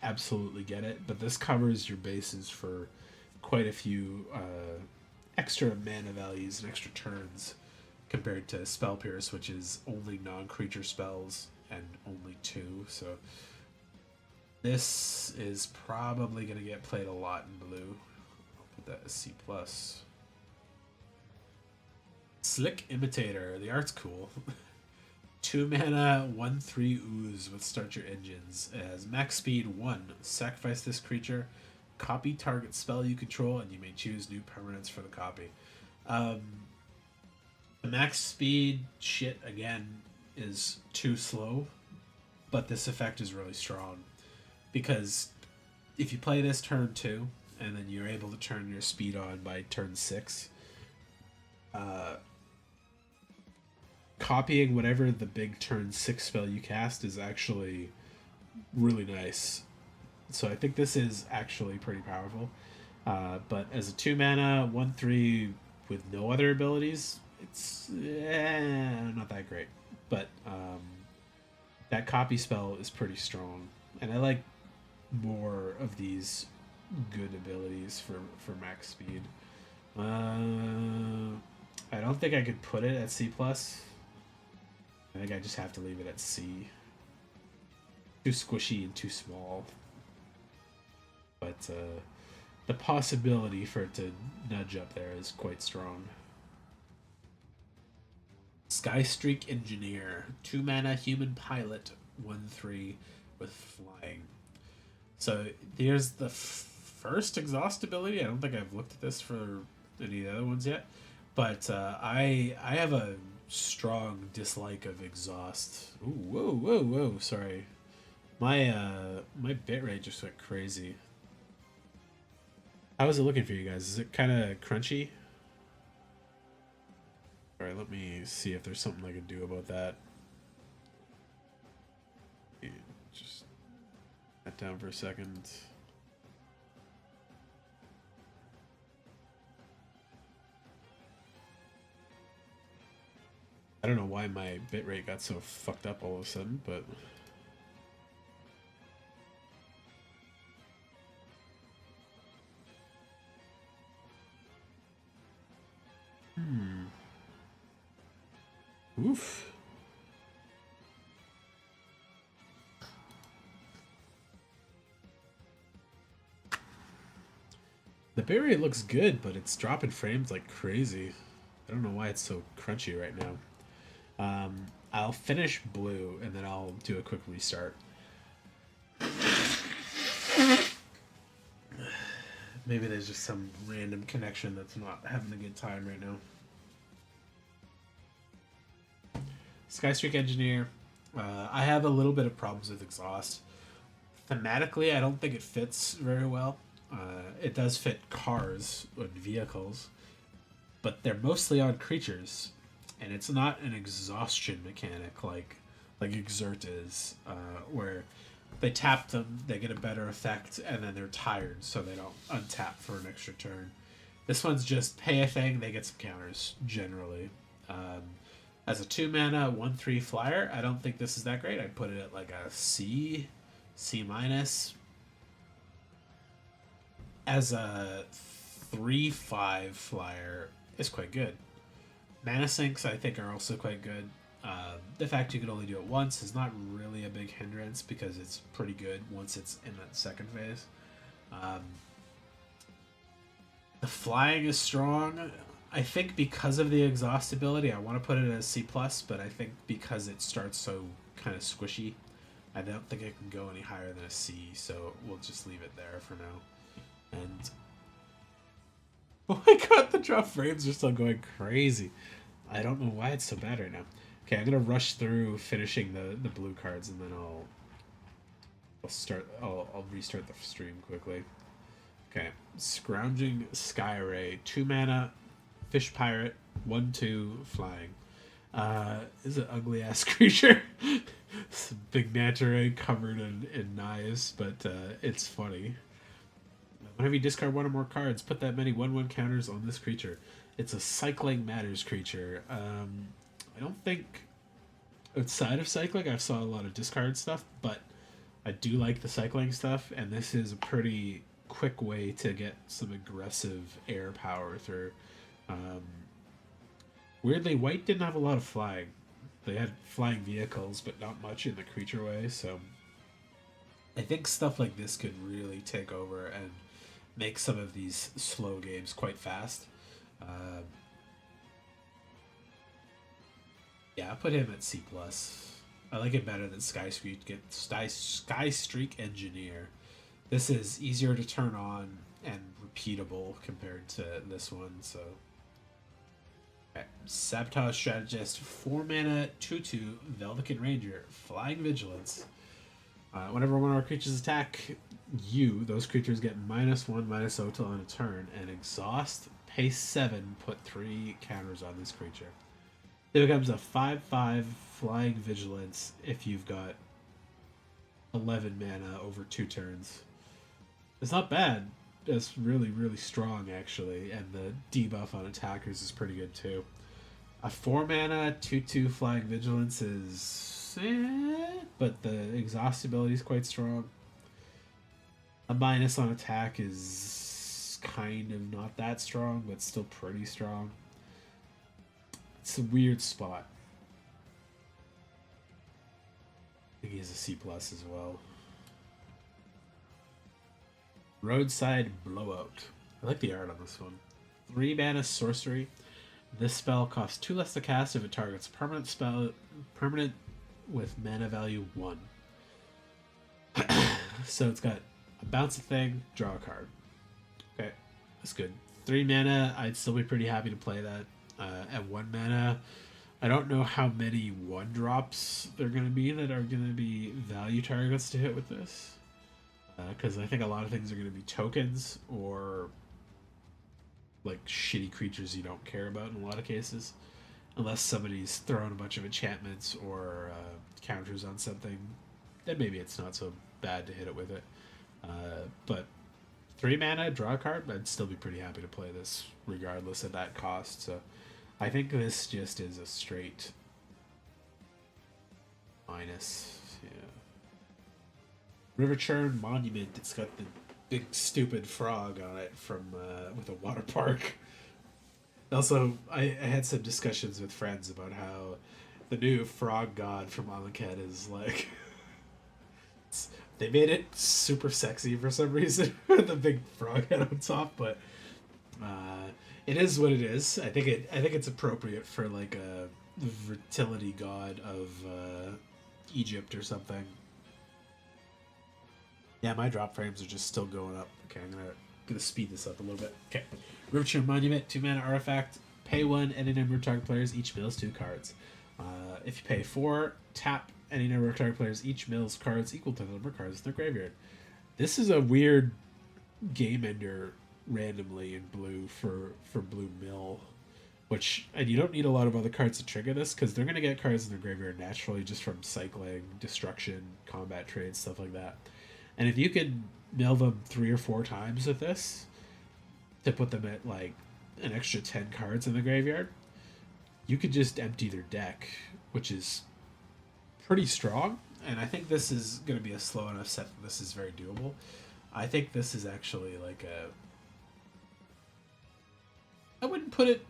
absolutely get it. But this covers your bases for quite a few extra mana values and extra turns compared to Spell Pierce, which is only non-creature spells and only 2. So this is probably going to get played a lot in blue. I'll put that as C+. Slick Imitator. The art's cool. 2 mana, 1/3 ooze with Start Your Engines. It has max speed 1. Sacrifice this creature. Copy target spell you control, and you may choose new permanents for the copy. The max speed shit, again, is too slow, but this effect is really strong. Because if you play this turn 2, and then you're able to turn your speed on by turn 6, copying whatever the big turn 6 spell you cast is actually really nice. So I think this is actually pretty powerful. But as a 2 mana, 1/3 with no other abilities, it's not that great. But that copy spell is pretty strong. And I like more of these good abilities for max speed. I don't think I could put it at C+. I think I just have to leave it at C. Too squishy and too small. But the possibility for it to nudge up there is quite strong. Skystreak Engineer. 2 mana human pilot. 1/3 with flying. So there's the first exhaust ability. I don't think I've looked at this for any of the other ones yet. But I have a strong dislike of exhaust. Ooh, whoa. Sorry. My bitrate just went crazy. How is it looking for you guys? Is it kind of crunchy? Alright, let me see if there's something I can do about that. Just that down for a second. I don't know why my bitrate got so fucked up all of a sudden, but... Oof. The bitrate looks good, but it's dropping frames like crazy. I don't know why it's so crunchy right now. I'll finish blue and then I'll do a quick restart. Maybe there's just some random connection that's not having a good time right now. Skystreak Engineer. I have a little bit of problems with exhaust. Thematically, I don't think it fits very well. It does fit cars and vehicles, but they're mostly on creatures, and it's not an exhaustion mechanic like Exert is, where they tap them, they get a better effect, and then they're tired, so they don't untap for an extra turn. This one's just pay a thing, they get some counters, generally. As a 2 mana, 1/3 flyer, I don't think this is that great. I'd put it at like a C, C minus. As a 3/5 flyer, it's quite good. Mana sinks, I think, are also quite good. The fact you can only do it once is not really a big hindrance because it's pretty good once it's in that second phase. The flying is strong. I think because of the exhaust ability, I want to put it as C+, but I think because it starts so kind of squishy, I don't think it can go any higher than a C, so we'll just leave it there for now. And oh my god, the drop frames are still going crazy. I don't know why it's so bad right now. Okay, I'm gonna rush through finishing the blue cards, and then I'll restart the stream quickly. Okay, Scrounging Skyray, 2 mana, Fish Pirate, 1/2 flying. Is an ugly ass creature. It's a big manta ray covered in knives, but it's funny. Whenever you discard one or more cards, put that many 1/1 counters on this creature. It's a cycling matters creature. I don't think outside of cycling I've saw a lot of discard stuff, but I do like the cycling stuff, and this is a pretty quick way to get some aggressive air power through. Weirdly, white didn't have a lot of flying. They had flying vehicles, but not much in the creature way, so I think stuff like this could really take over and make some of these slow games quite fast. Yeah, I put him at C+. I like it better than Skystreak Engineer. This is easier to turn on and repeatable compared to this one, so... Okay. Sabotage Strategist, 4 mana, 2/2, Velvican Ranger, Flying Vigilance. Whenever one of our creatures attack you, those creatures get -1/-0 till on a turn, and exhaust, pay 7, put 3 counters on this creature. It becomes a 5/5 Flying Vigilance if you've got 11 mana over 2 turns. It's not bad. It's really, really strong, actually, and the debuff on attackers is pretty good, too. A 4 mana, 2/2 Flying Vigilance is... but the exhaust ability is quite strong. A minus on attack is kind of not that strong, but still pretty strong. It's a weird spot. I think he has a C+ as well. Roadside Blowout. I like the art on this one. 3 mana sorcery. This spell costs 2 less to cast if it targets permanent with mana value 1. So it's got a bounce a thing, draw a card. Okay, that's good. 3 mana, I'd still be pretty happy to play that. At 1 mana, I don't know how many 1-drops there are going to be that are going to be value targets to hit with this. Because I think a lot of things are going to be tokens or like shitty creatures you don't care about in a lot of cases. Unless somebody's throwing a bunch of enchantments or counters on something, then maybe it's not so bad to hit it with it. But 3 mana, draw a card, I'd still be pretty happy to play this regardless of that cost. So I think this just is a straight minus. Yeah. River Churn Monument. It's got the big stupid frog on it from with a water park. Also, I had some discussions with friends about how the new frog god from Amonkhet is like... they made it super sexy for some reason with the big frog head on top, but It is what it is. I think it's appropriate for like a fertility god of Egypt or something. Yeah, my drop frames are just still going up. Okay, I'm gonna speed this up a little bit. Okay, River Monument, 2 mana artifact. Pay 1, any number of target players each mills 2 cards. If you pay 4, tap any number of target players each mills cards equal to the number of cards in their graveyard. This is a weird game ender randomly in blue for blue mill, which, and you don't need a lot of other cards to trigger this because they're gonna get cards in their graveyard naturally just from cycling, destruction, combat trades, stuff like that. And if you could mill them 3 or 4 times with this to put them at like an extra 10 cards in the graveyard, you could just empty their deck, which is pretty strong. And I think this is going to be a slow enough set that this is very doable. I think this is actually like a... I wouldn't put it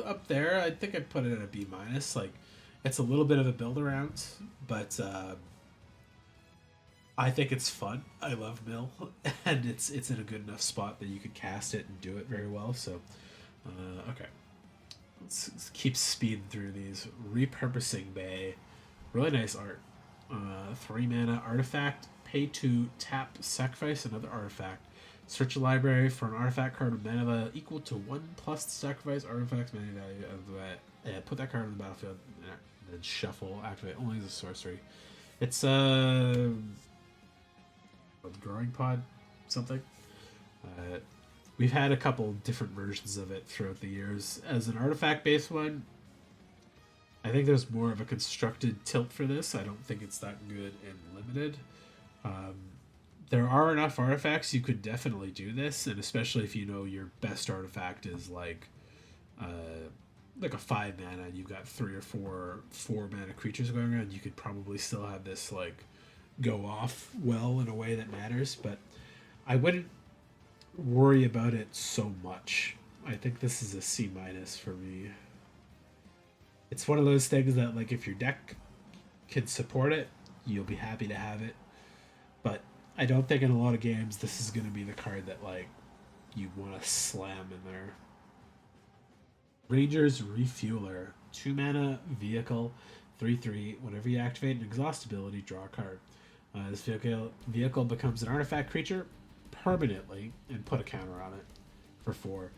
up there. I think I'd put it at a B minus. Like, it's a little bit of a build around, but I think it's fun. I love mill, and it's in a good enough spot that you could cast it and do it very well. So, okay. Let's keep speeding through these. Repurposing Bay. Really nice art. 3 mana artifact. Pay 2, tap, sacrifice another artifact. Search a library for an artifact card with mana equal to 1 plus the sacrifice artifact's mana value of that. Put that card on the battlefield and then shuffle. Activate only as a sorcery. It's a growing pod, something. We've had a couple different versions of it throughout the years. As an artifact-based one, I think there's more of a constructed tilt for this. I don't think it's that good in limited. There are enough artifacts you could definitely do this, and especially if you know your best artifact is like a 5 mana and you've got 3 or 4 mana creatures going around, you could probably still have this like go off well in a way that matters, but I wouldn't worry about it so much. I think this is a C minus for me. It's one of those things that, like, if your deck can support it, you'll be happy to have it. But I don't think in a lot of games this is going to be the card that, like, you want to slam in there. Ranger's Refueler. 2 mana, vehicle, 3/3. Whenever you activate an exhaust ability, draw a card. This vehicle becomes an artifact creature permanently and put a counter on it for 4.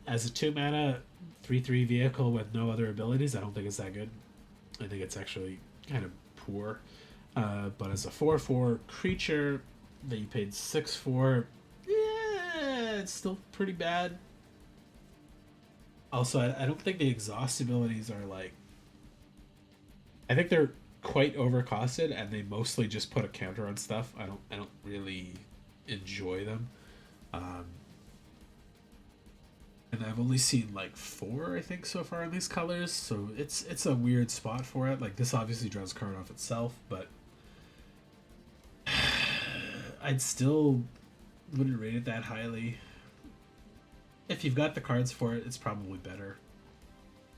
As a 2 mana, 3/3 vehicle with no other abilities, I don't think it's that good. I think it's actually kind of poor. But as a 4/4 creature that you paid 6 for, yeah, it's still pretty bad. Also, I don't think the exhaust abilities are like... I think they're quite overcosted, and they mostly just put a counter on stuff. I don't really enjoy them. And I've only seen like 4, I think, so far in these colors, so it's a weird spot for it. Like, this obviously draws a card off itself, but I'd still wouldn't rate it that highly. If you've got the cards for it, it's probably better.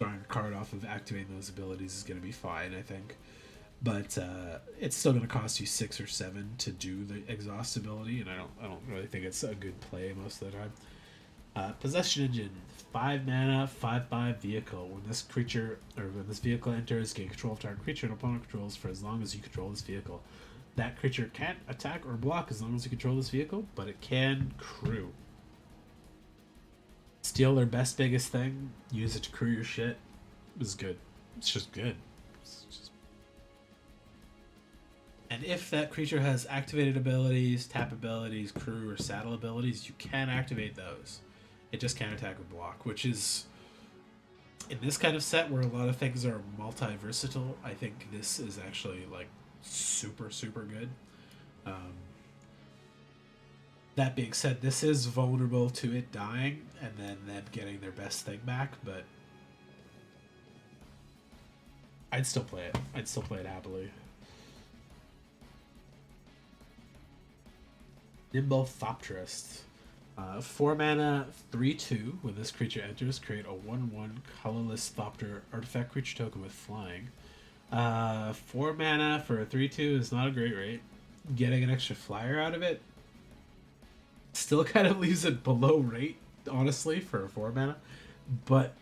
Drawing a card off of activating those abilities is going to be fine, I think. But it's still going to cost you 6 or 7 to do the exhaust ability, and I don't really think it's a good play most of the time. Possession Engine, 5 mana, 5/5 vehicle. When this vehicle enters, gain control of target creature and opponent controls for as long as you control this vehicle. That creature can't attack or block as long as you control this vehicle, but it can crew. Steal their best biggest thing, use it to crew your shit. It's good. It's just good. And if that creature has activated abilities, tap abilities, crew, or saddle abilities, you can activate those. It just can't attack or block, which is, in this kind of set where a lot of things are multi-versatile, I think this is actually like super, super good. That being said, this is vulnerable to it dying and then them getting their best thing back, but I'd still play it. I'd still play it happily. Nimble Thopterist. 4 mana, 3/2. When this creature enters, create a 1/1 colorless Thopter artifact creature token with flying. 4 mana for a 3/2 is not a great rate. Getting an extra flyer out of it still kind of leaves it below rate honestly, for a 4 mana. But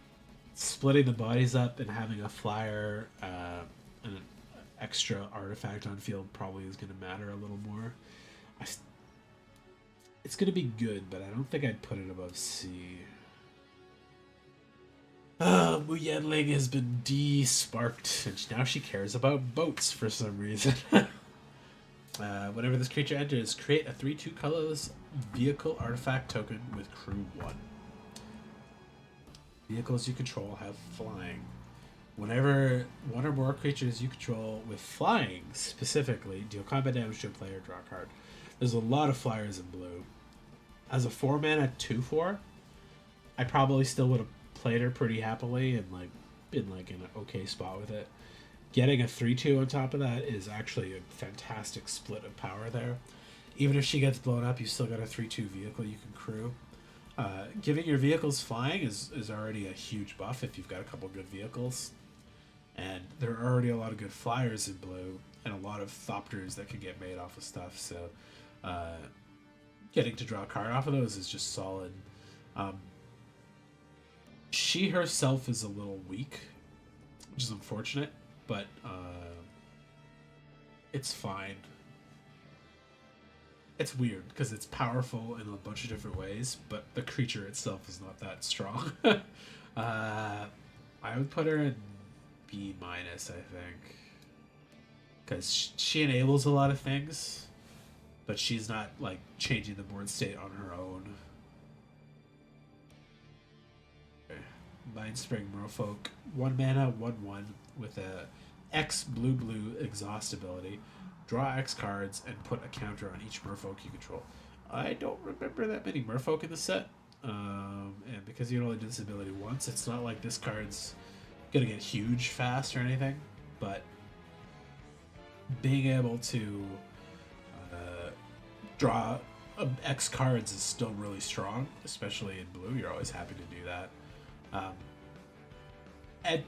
splitting the bodies up and having a flyer and an extra artifact on field probably is going to matter a little more. I, it's going to be good, but I don't think I'd put it above C. Muyenling has been de-sparked, and now she cares about boats for some reason. Whenever this creature enters, create a 3/2 colorless vehicle artifact token with crew 1. Vehicles you control have flying. Whenever one or more creatures you control with flying, specifically, deal combat damage to a player, draw a card. There's a lot of flyers in blue. As a 4 mana 2/4, I probably still would have played her pretty happily and like been like in an okay spot with it. Getting a 3/2 on top of that is actually a fantastic split of power there. Even if she gets blown up, you still got a 3/2 vehicle you can crew. Giving your vehicles flying is already a huge buff if you've got a couple good vehicles. And there are already a lot of good flyers in blue and a lot of Thopters that can get made off of stuff. So getting to draw a card off of those is just solid. She herself is a little weak, which is unfortunate, but it's fine. It's weird because it's powerful in a bunch of different ways, but the creature itself is not that strong. I would put her in B-, I think, because she enables a lot of things, but she's not like changing the board state on her own. Okay. Mindspring Merfolk, 1 mana, 1/1 with a X blue exhaust ability. Draw X cards and put a counter on each merfolk you control. I don't remember that many merfolk in the set. And because you can only do this ability once, it's not like this card's going to get huge fast or anything. But being able to draw X cards is still really strong, especially in blue. You're always happy to do that. At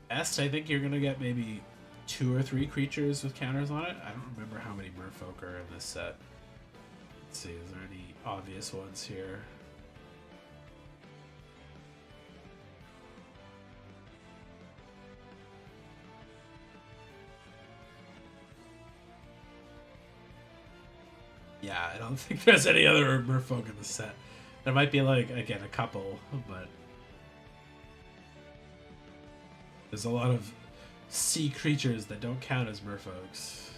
best, I think you're going to get maybe 2 or 3 creatures with counters on it. I don't remember how many merfolk are in this set. Let's see, is there any obvious ones here? Yeah, I don't think there's any other merfolk in the set. There might be, like, again, a couple, but there's a lot of sea creatures that don't count as merfolks.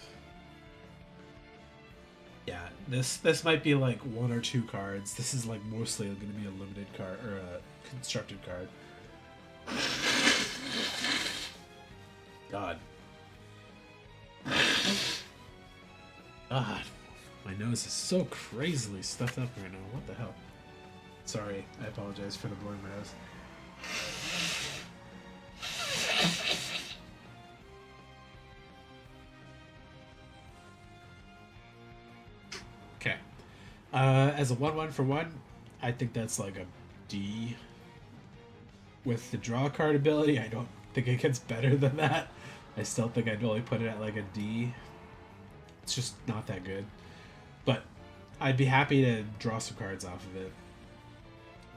Yeah, this might be like 1 or 2 cards. This is like mostly going to be a limited card or a constructed card. God. God. My nose is so crazily stuffed up right now. What the hell? Sorry, I apologize for the blowing my nose. Okay. As a 1/1 for 1, I think that's like a D. With the draw card ability, I don't think it gets better than that. I still think I'd only put it at like a D. It's just not that good. But I'd be happy to draw some cards off of it.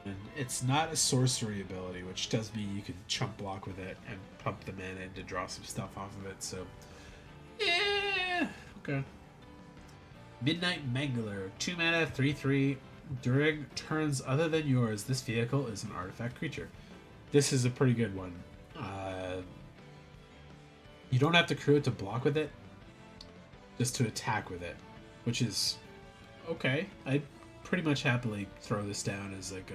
And it's not a sorcery ability, which does mean you can chump block with it and pump the mana in to draw some stuff off of it, so yeah, okay. Midnight Mangler, 2 mana, 3/3. During turns other than yours, this vehicle is an artifact creature. This is a pretty good one. You don't have to crew it to block with it, just to attack with it, which is okay. I'd pretty much happily throw this down as like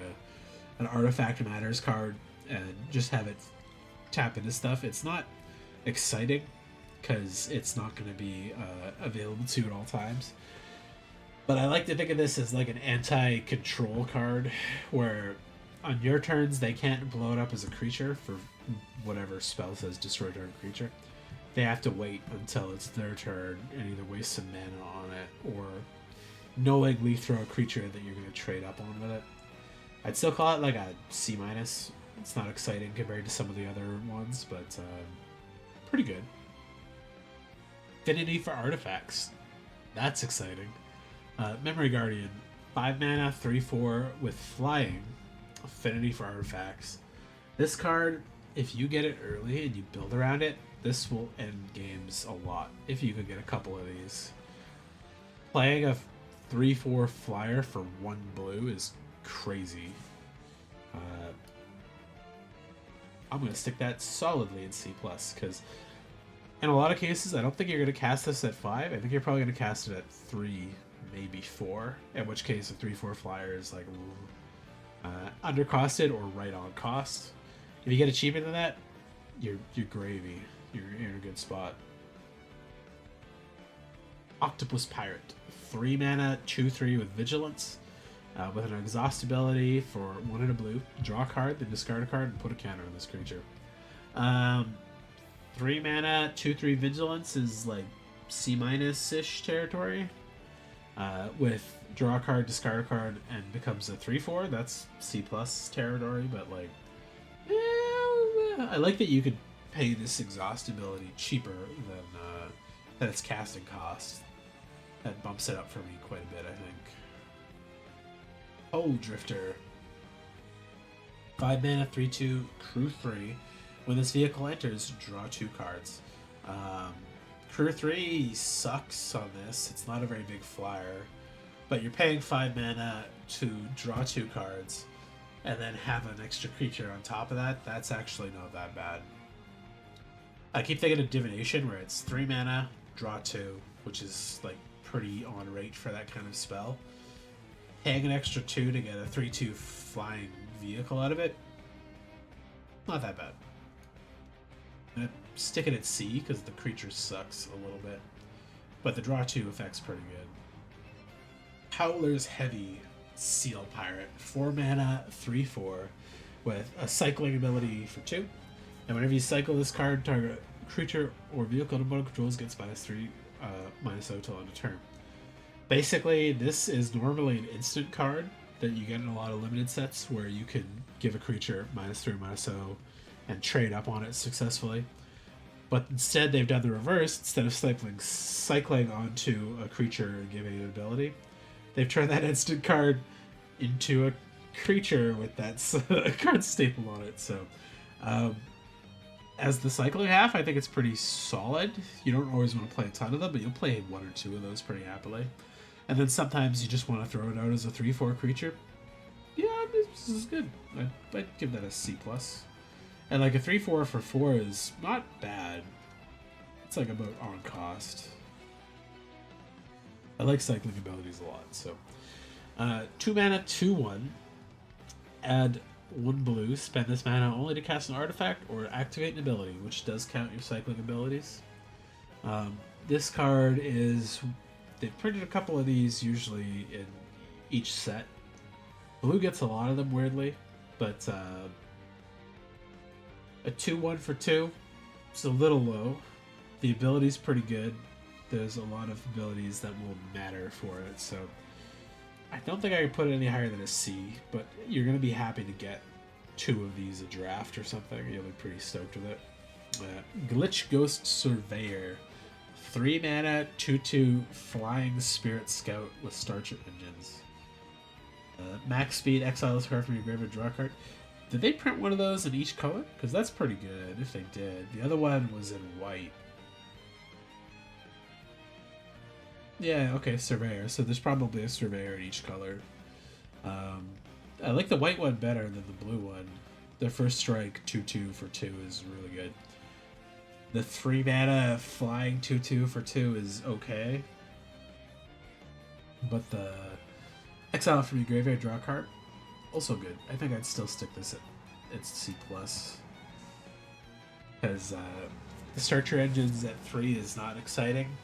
an artifact matters card and just have it tap into stuff. It's not exciting because it's not going to be available to you at all times. But I like to think of this as like an anti-control card where on your turns they can't blow it up as a creature for whatever spell says destroy target creature. They have to wait until it's their turn and either waste some mana on it or knowingly throw a creature that you're going to trade up on with it. I'd still call it like a C-. It's not exciting compared to some of the other ones, but pretty good. Affinity for artifacts. That's exciting. Memory Guardian. 5 mana, 3/4 with flying, affinity for artifacts. This card, if you get it early and you build around it, this will end games a lot if you could get a couple of these. Playing a 3/4 flyer for 1 blue is crazy. I'm going to stick that solidly in C+, because in a lot of cases, I don't think you're going to cast this at 5. I think you're probably going to cast it at 3, maybe 4, in which case a 3/4 flyer is like undercosted or right on cost. If you get it cheaper than that, you're gravy. You're in a good spot. Octopus Pirate. 3 mana, 2/3 with Vigilance. With an exhaust ability for 1 and a blue. Draw a card, then discard a card, and put a counter on this creature. 3 mana, 2/3 Vigilance is like C-ish territory. With draw a card, discard a card, and becomes a 3/4. That's C+ territory, but like, I like that you could pay this exhaust ability cheaper than its casting cost. That bumps it up for me quite a bit, I think. Aetherdrift. 5 mana, 3/2, crew 3. When this vehicle enters, draw 2 cards. Crew 3 sucks on this. It's not a very big flyer. But you're paying 5 mana to draw 2 cards and then have an extra creature on top of that. That's actually not that bad. I keep thinking of Divination, where it's 3 mana, draw 2, which is like pretty on rate for that kind of spell. Paying an extra 2 to get a 3/2 flying vehicle out of it, not that bad. I'm gonna stick it at C because the creature sucks a little bit, but the draw 2 effect's pretty good. Howler's Heavy Seal Pirate. 4 mana, 3/4 with a cycling ability for 2. And whenever you cycle this card, target creature or vehicle to opponent controls gets -3, -0 till end of turn. Basically, this is normally an instant card that you get in a lot of limited sets where you can give a creature -3, -0 and trade up on it successfully. But instead, they've done the reverse. Instead of cycling onto a creature and giving it an ability, they've turned that instant card into a creature with that card stapled on it. So, as the cycling half, I think it's pretty solid. You don't always want to play a ton of them, but you'll play 1 or 2 of those pretty happily. And then sometimes you just want to throw it out as a 3/4 creature. Yeah, this is good. I'd give that a C+. And like a 3/4 for 4 is not bad. It's like about on cost. I like cycling abilities a lot. So 2 mana, 2/1. Add 1 blue. Spend this mana only to cast an artifact or activate an ability, which does count your cycling abilities. This card is... They've printed a couple of these usually in each set. Blue gets a lot of them, weirdly, but a 2/1 for 2 is a little low. The ability's pretty good. There's a lot of abilities that will matter for it, so I don't think I could put it any higher than a C, but you're going to be happy to get 2 of these a draft or something. You'll be pretty stoked with it. Glitch Ghost Surveyor. 3 mana, 2/2 Flying Spirit Scout with Starcher Engines. Max speed, exile this card from your graveyard, draw a card. Did they print one of those in each color? Because that's pretty good if they did. The other one was in white. Yeah, okay, Surveyor. So there's probably a Surveyor in each color. I like the white one better than the blue one. The first strike 2/2 for 2 is really good. The 3 mana flying 2/2 for 2 is okay. But the exile from your graveyard, draw a card, also good. I think I'd still stick this at it's C+. Because the Starcher Engines at 3 is not exciting.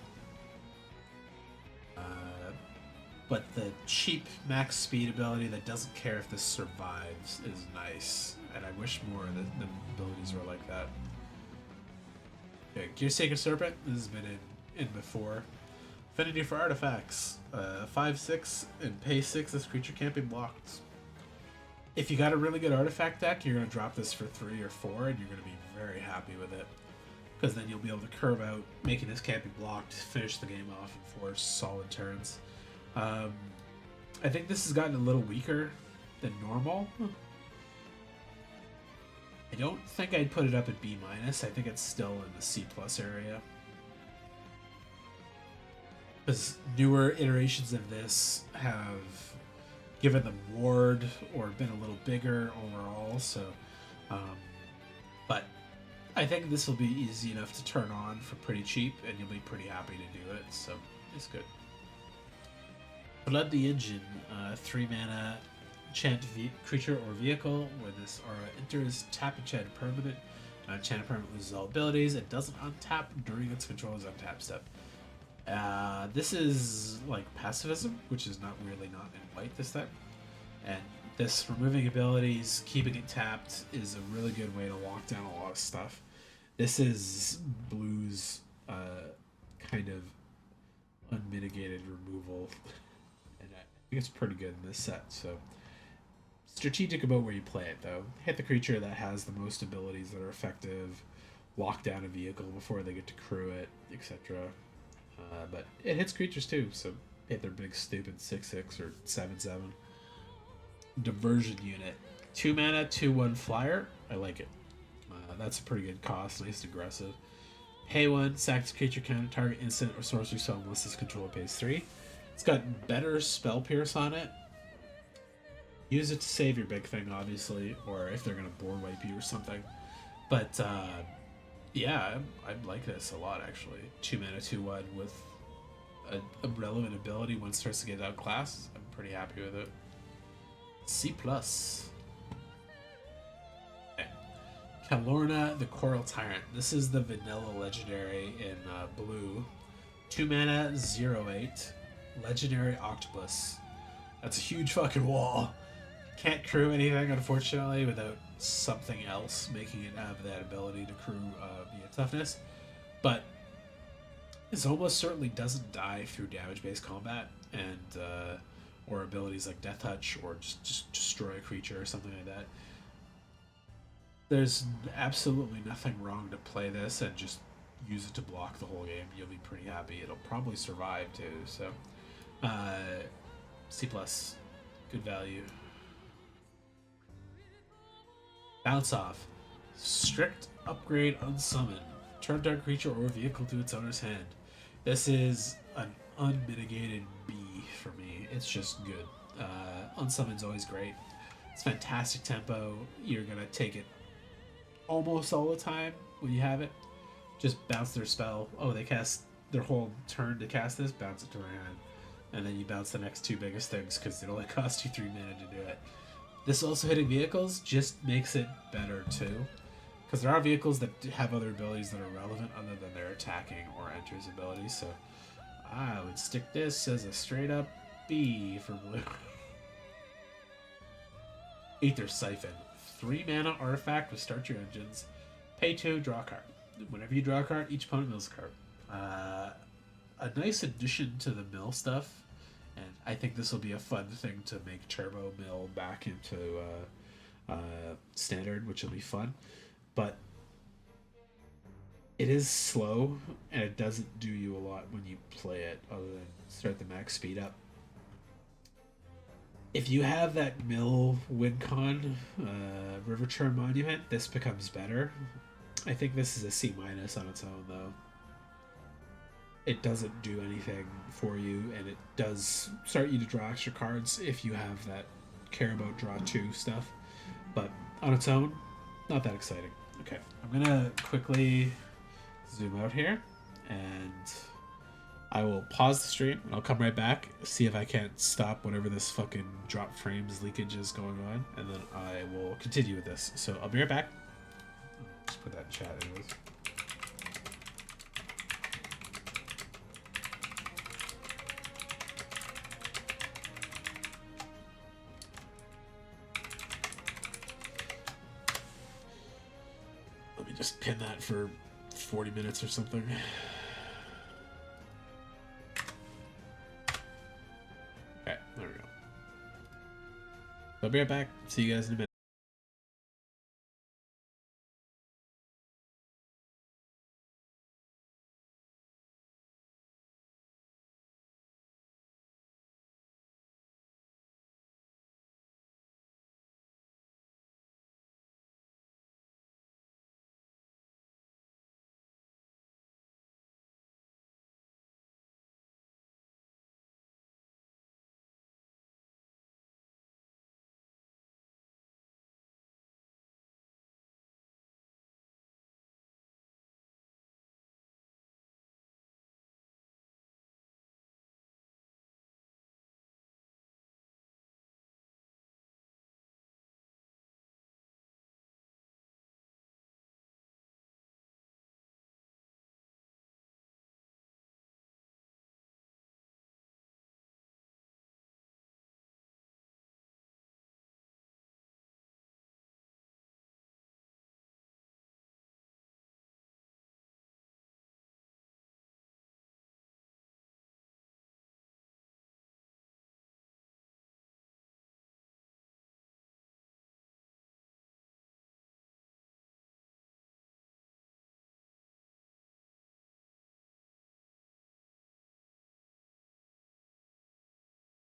But the cheap max speed ability that doesn't care if this survives is nice. And I wish more of the abilities were like that. Okay, Gearsacred Serpent. This has been in before. Affinity for artifacts. 5/6 and pay 6. This creature can't be blocked. If you got a really good artifact deck, you're going to drop this for 3 or 4, and you're going to be very happy with it. Because then you'll be able to curve out, making this can't be blocked, finish the game off in 4 solid turns. I I think this has gotten a little weaker than normal. I don't think I'd put it up at B-. I think it's still in the C+ area. Because newer iterations of this have given them ward or been a little bigger overall, so... but I think this will be easy enough to turn on for pretty cheap, and you'll be pretty happy to do it, so it's good. Flood the Engine, 3 mana, enchant creature or vehicle. When this aura enters, tap enchant permanent. Enchant permanent loses all abilities. It doesn't untap during its control's untap step. This is like pacifism, which is not really not in white this time. And this removing abilities, keeping it tapped, is a really good way to lock down a lot of stuff. This is blue's kind of unmitigated removal. And I think it's pretty good in this set, so strategic about where you play it though. Hit the creature that has the most abilities that are effective, lock down a vehicle before they get to crew it, etc. But it hits creatures too, so hit their big stupid 6/6 or 7/7. Diversion Unit. 2 mana, 2/1 flyer. I like it. That's a pretty good cost, nice and aggressive. Pay 1, sack this creature, counter target instant or sorcery spell unless its controller pays 3. It's got better spell pierce on it. Use it to save your big thing, obviously, or if they're going to board wipe you or something. But, yeah, I like this a lot, actually. 2 mana, 2/1 with a relevant ability once it starts to get outclassed. I'm pretty happy with it. C+. Okay. Kalorna, the Coral Tyrant. This is the vanilla legendary in blue. 2 mana, 0/8. Legendary Octopus. That's a huge fucking wall. Can't crew anything, unfortunately, without something else making it have that ability to crew via toughness. But this almost certainly doesn't die through damage-based combat, and or abilities like Death Touch, or just destroy a creature or something like that. There's absolutely nothing wrong to play this and just use it to block the whole game. You'll be pretty happy. It'll probably survive too, so... C+. Good value. Bounce Off. Strict upgrade unsummon. Turn target creature or vehicle to its owner's hand. This is an unmitigated B for me. It's just good. Unsummon's always great. It's fantastic tempo. You're going to take it almost all the time when you have it. Just bounce their spell. Oh, they cast their whole turn to cast this. Bounce it to their hand. And then you bounce the next 2 biggest things because it only costs you 3 mana to do it. This also hitting vehicles just makes it better too. Because there are vehicles that have other abilities that are relevant other than their attacking or enters abilities. So I would stick this as a straight up B for blue. Aether Siphon. 3 mana artifact with start your engines. Pay 2, draw a card. Whenever you draw a card, each opponent mills a card. A nice addition to the mill stuff. And I think this will be a fun thing to make Turbo Mill back into Standard, which will be fun. But it is slow, and it doesn't do you a lot when you play it, other than start the max speed up. If you have that mill win-con River Churn Monument, this becomes better. I think this is a C- on its own, though. It doesn't do anything for you, and it does start you to draw extra cards if you have that care about draw 2 stuff. But on its own, not that exciting. Okay, I'm gonna quickly zoom out here, and I will pause the stream, and I'll come right back, see if I can't stop whatever this fucking drop frames leakage is going on, and then I will continue with this. So I'll be right back. Just put that in chat anyways. Just pin that for 40 minutes or something. Okay, there we go. I'll be right back. See you guys in a minute.